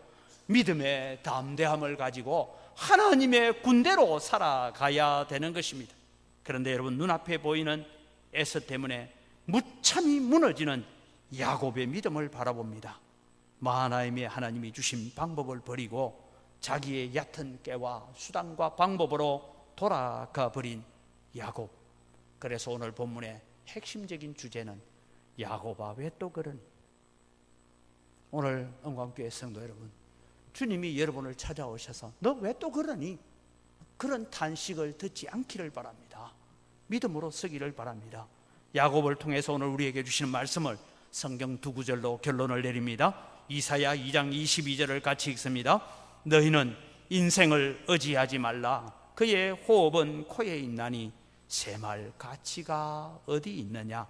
믿음의 담대함을 가지고 하나님의 군대로 살아가야 되는 것입니다. 그런데 여러분, 눈앞에 보이는 에서 때문에 무참히 무너지는 야곱의 믿음을 바라봅니다. 마하나임의 하나님이 주신 방법을 버리고 자기의 얕은 꾀와 수단과 방법으로 돌아가 버린 야곱. 그래서 오늘 본문의 핵심적인 주제는 야곱아 왜 또 그러니? 오늘 은광교회 성도 여러분, 주님이 여러분을 찾아오셔서 너 왜 또 그러니? 그런 탄식을 듣지 않기를 바랍니다. 믿음으로 서기를 바랍니다. 야곱을 통해서 오늘 우리에게 주시는 말씀을 성경 두 구절로 결론을 내립니다. 이사야 2장 22절을 같이 읽습니다. 너희는 인생을 의지하지 말라. 그의 호흡은 코에 있나니 새말 가치가 어디 있느냐.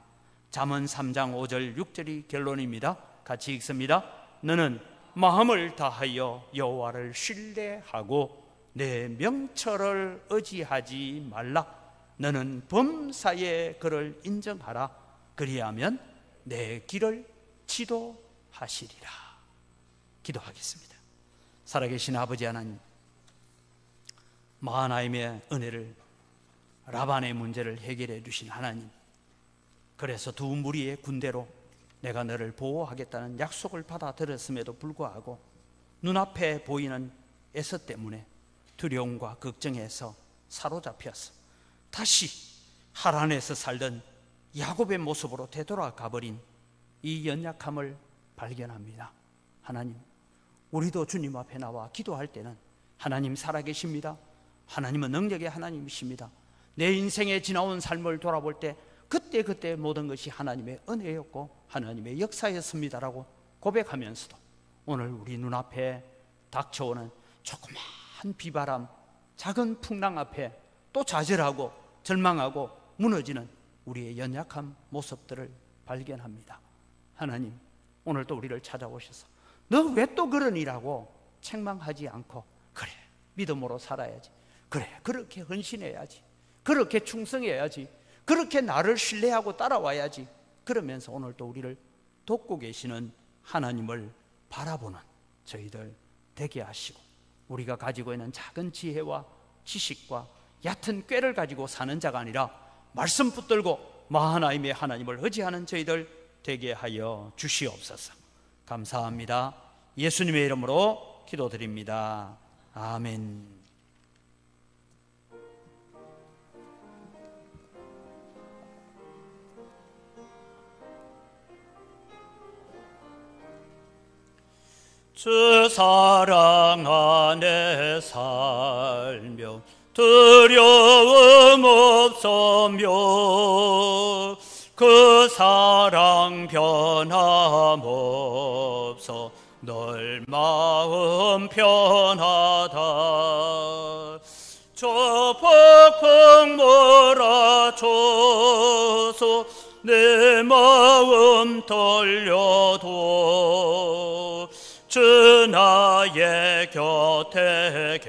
잠언 3장 5절 6절이 결론입니다. 같이 읽습니다. 너는 마음을 다하여 여호와를 신뢰하고 내 명철을 의지하지 말라. 너는 범사에 그를 인정하라. 그리하면 내 길을 지도하시리라. 기도하겠습니다. 살아계신 아버지 하나님, 마하나임의 은혜를, 라반의 문제를 해결해 주신 하나님, 그래서 두 무리의 군대로 내가 너를 보호하겠다는 약속을 받아들였음에도 불구하고 눈앞에 보이는 에서 때문에 두려움과 걱정에서 사로잡혀서 다시 하란에서 살던 야곱의 모습으로 되돌아가 버린 이 연약함을 발견합니다. 하나님, 우리도 주님 앞에 나와 기도할 때는 하나님 살아계십니다. 하나님은 능력의 하나님이십니다. 내 인생에 지나온 삶을 돌아볼 때 그때 모든 것이 하나님의 은혜였고 하나님의 역사였습니다라고 고백하면서도 오늘 우리 눈앞에 닥쳐오는 조그만 비바람, 작은 풍랑 앞에 또 좌절하고 절망하고 무너지는 우리의 연약한 모습들을 발견합니다. 하나님, 오늘도 우리를 찾아오셔서 너 왜 또 그러니라고 책망하지 않고, 그래 믿음으로 살아야지, 그래 그렇게 헌신해야지, 그렇게 충성해야지, 그렇게 나를 신뢰하고 따라와야지, 그러면서 오늘도 우리를 돕고 계시는 하나님을 바라보는 저희들 되게 하시고, 우리가 가지고 있는 작은 지혜와 지식과 얕은 꾀를 가지고 사는 자가 아니라 말씀 붙들고 마하나임의 하나님을 의지하는 저희들 되게 하여 주시옵소서. 감사합니다. 예수님의 이름으로 기도드립니다. 아멘. 주 사랑 안에 살며 두려움 없으며 그 사랑 변함없어 늘 마음 편하다. 저 폭풍 몰아쳐서 내 마음 떨려도 주 나의 곁에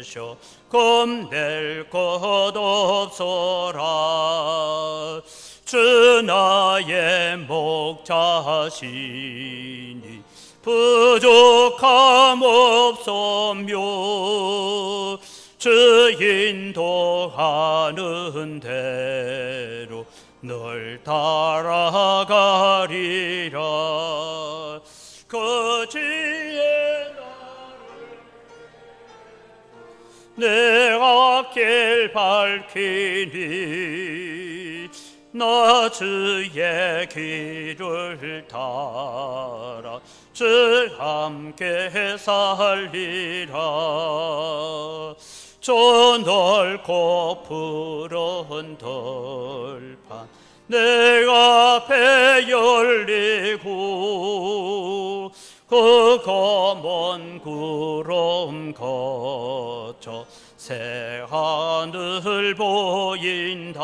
계셔 겁낼 것 없어라. 주 나의 목자시니 부족함 없으며 주 인도하는 대로 늘 따라가리라. 그 지혜 내가 길 밝히니 나 주의 길을 따라 주 함께 살리라. 저 넓고 푸른 들판 내 앞에 열리고 그 검은 구름 거쳐 새 하늘 보인다.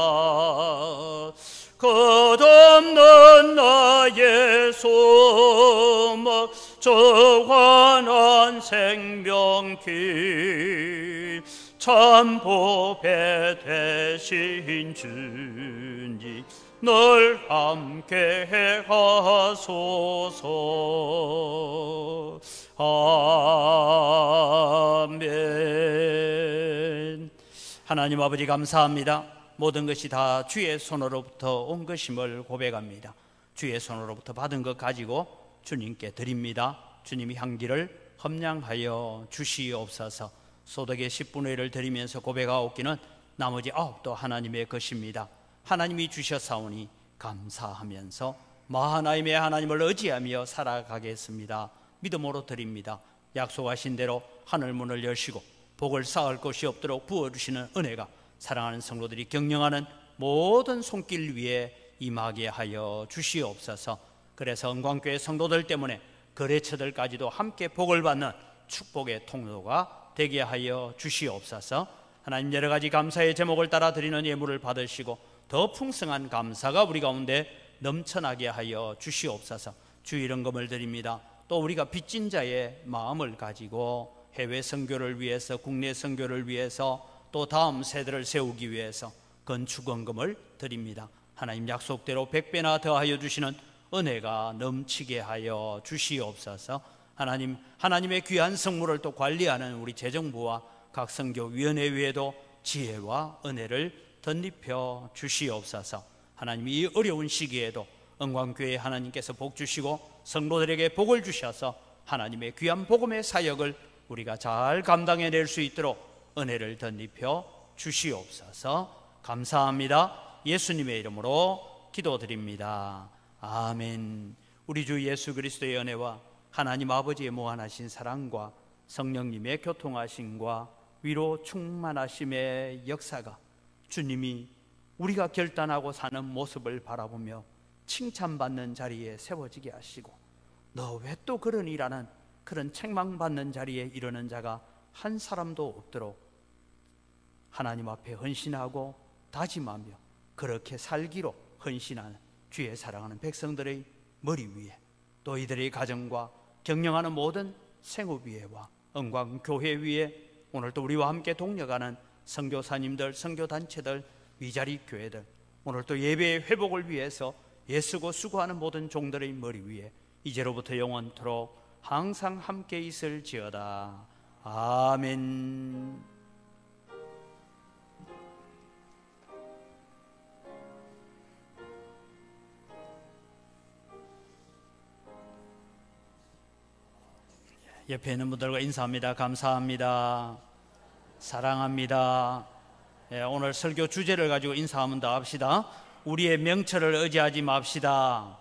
끝없는 나의 소망 저 환한 생명길 참 보배 되신 주님 늘 함께 하소서. 아멘. 하나님 아버지 감사합니다. 모든 것이 다 주의 손으로부터 온 것임을 고백합니다. 주의 손으로부터 받은 것 가지고 주님께 드립니다. 주님이 향기를 험량하여 주시옵소서. 소득의 10분의 1을 드리면서 고백하옵기는 나머지 9도 하나님의 것입니다. 하나님이 주셨사오니 감사하면서 마하나임의 하나님을 의지하며 살아가겠습니다. 믿음으로 드립니다. 약속하신 대로 하늘문을 여시고 복을 쌓을 것이 없도록 부어주시는 은혜가 사랑하는 성도들이 경영하는 모든 손길 위에 임하게 하여 주시옵소서. 그래서 은광교회 성도들 때문에 거래처들까지도 함께 복을 받는 축복의 통로가 되게 하여 주시옵소서. 하나님 여러 가지 감사의 제목을 따라 드리는 예물을 받으시고 더 풍성한 감사가 우리 가운데 넘쳐나게 하여 주시옵소서. 주 이름금을 드립니다. 또 우리가 빚진 자의 마음을 가지고 해외 선교를 위해서 국내 선교를 위해서 또 다음 세대를 세우기 위해서 건축원금을 드립니다. 하나님 약속대로 100배나 더하여 주시는 은혜가 넘치게 하여 주시옵소서. 하나님의 귀한 성물을 또 관리하는 우리 재정부와 각 선교위원회 위에도 지혜와 은혜를 덧입혀 주시옵소서. 하나님 이 어려운 시기에도 은광교회 하나님께서 복 주시고 성도들에게 복을 주셔서 하나님의 귀한 복음의 사역을 우리가 잘 감당해낼 수 있도록 은혜를 덧입혀 주시옵소서. 감사합니다. 예수님의 이름으로 기도드립니다. 아멘. 우리 주 예수 그리스도의 은혜와 하나님 아버지의 무한하신 사랑과 성령님의 교통하심과 위로 충만하심의 역사가 주님이 우리가 결단하고 사는 모습을 바라보며 칭찬받는 자리에 세워지게 하시고 너 왜 또 그런 일하는 그런 책망받는 자리에 이르는 자가 한 사람도 없도록 하나님 앞에 헌신하고 다짐하며 그렇게 살기로 헌신하는 주의 사랑하는 백성들의 머리 위에 또 이들의 가정과 경영하는 모든 생업위에와 은광교회 위에 오늘도 우리와 함께 동력하는 선교사님들, 선교단체들, 위자리 교회들 오늘도 예배의 회복을 위해서 애쓰고 수고하는 모든 종들의 머리 위에 이제로부터 영원토록 항상 함께 있을지어다. 아멘. 옆에 있는 분들과 인사합니다. 감사합니다. 사랑합니다. 오늘 설교 주제를 가지고 인사 한번 더 합시다. 우리의 명철을 의지하지 맙시다.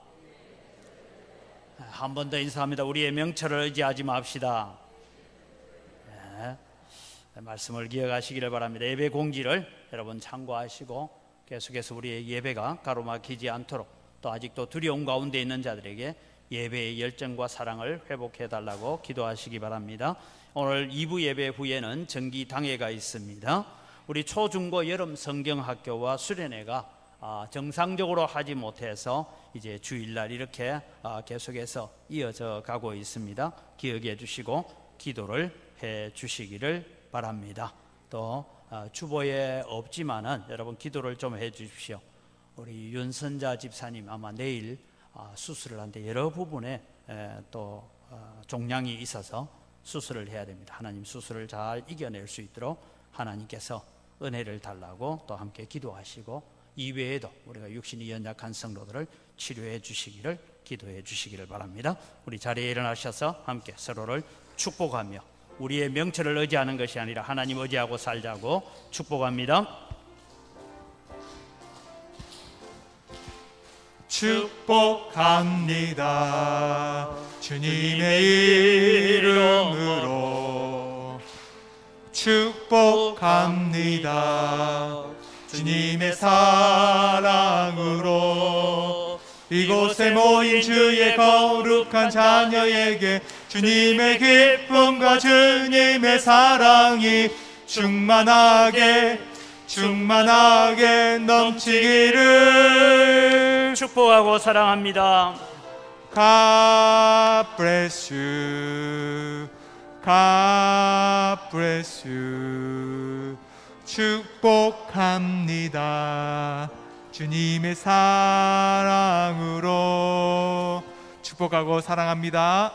한 번 더 인사합니다. 우리의 명철을 의지하지 맙시다. 말씀을 기억하시기를 바랍니다. 예배 공지를 여러분 참고하시고 계속해서 우리의 예배가 가로막히지 않도록, 또 아직도 두려움 가운데 있는 자들에게 예배의 열정과 사랑을 회복해 달라고 기도하시기 바랍니다. 오늘 2부 예배 후에는 정기 당회가 있습니다. 우리 초중고 여름 성경학교와 수련회가 정상적으로 하지 못해서 이제 주일날 이렇게 계속해서 이어져 가고 있습니다. 기억해 주시고 기도를 해 주시기를 바랍니다. 또 주보에 없지만은 여러분 기도를 좀 해 주십시오. 우리 윤선자 집사님 아마 내일 수술을 하는데 여러 부분에 또 종양이 있어서 수술을 해야 됩니다. 하나님 수술을 잘 이겨낼 수 있도록 하나님께서 은혜를 달라고 또 함께 기도하시고, 이외에도 우리가 육신이 연약한 성도들을 치료해 주시기를 기도해 주시기를 바랍니다. 우리 자리에 일어나셔서 함께 서로를 축복하며 우리의 명철을 의지하는 것이 아니라 하나님 의지하고 살자고 축복합니다. 축복합니다. 주님의 이름으로 축복합니다. 주님의 사랑으로 이곳에 모인 주의 거룩한 자녀에게 주님의 기쁨과 주님의 사랑이 충만하게 넘치기를 축복하고 사랑합니다. God bless you. God bless you. 축복합니다. 주님의 사랑으로 축복하고 사랑합니다.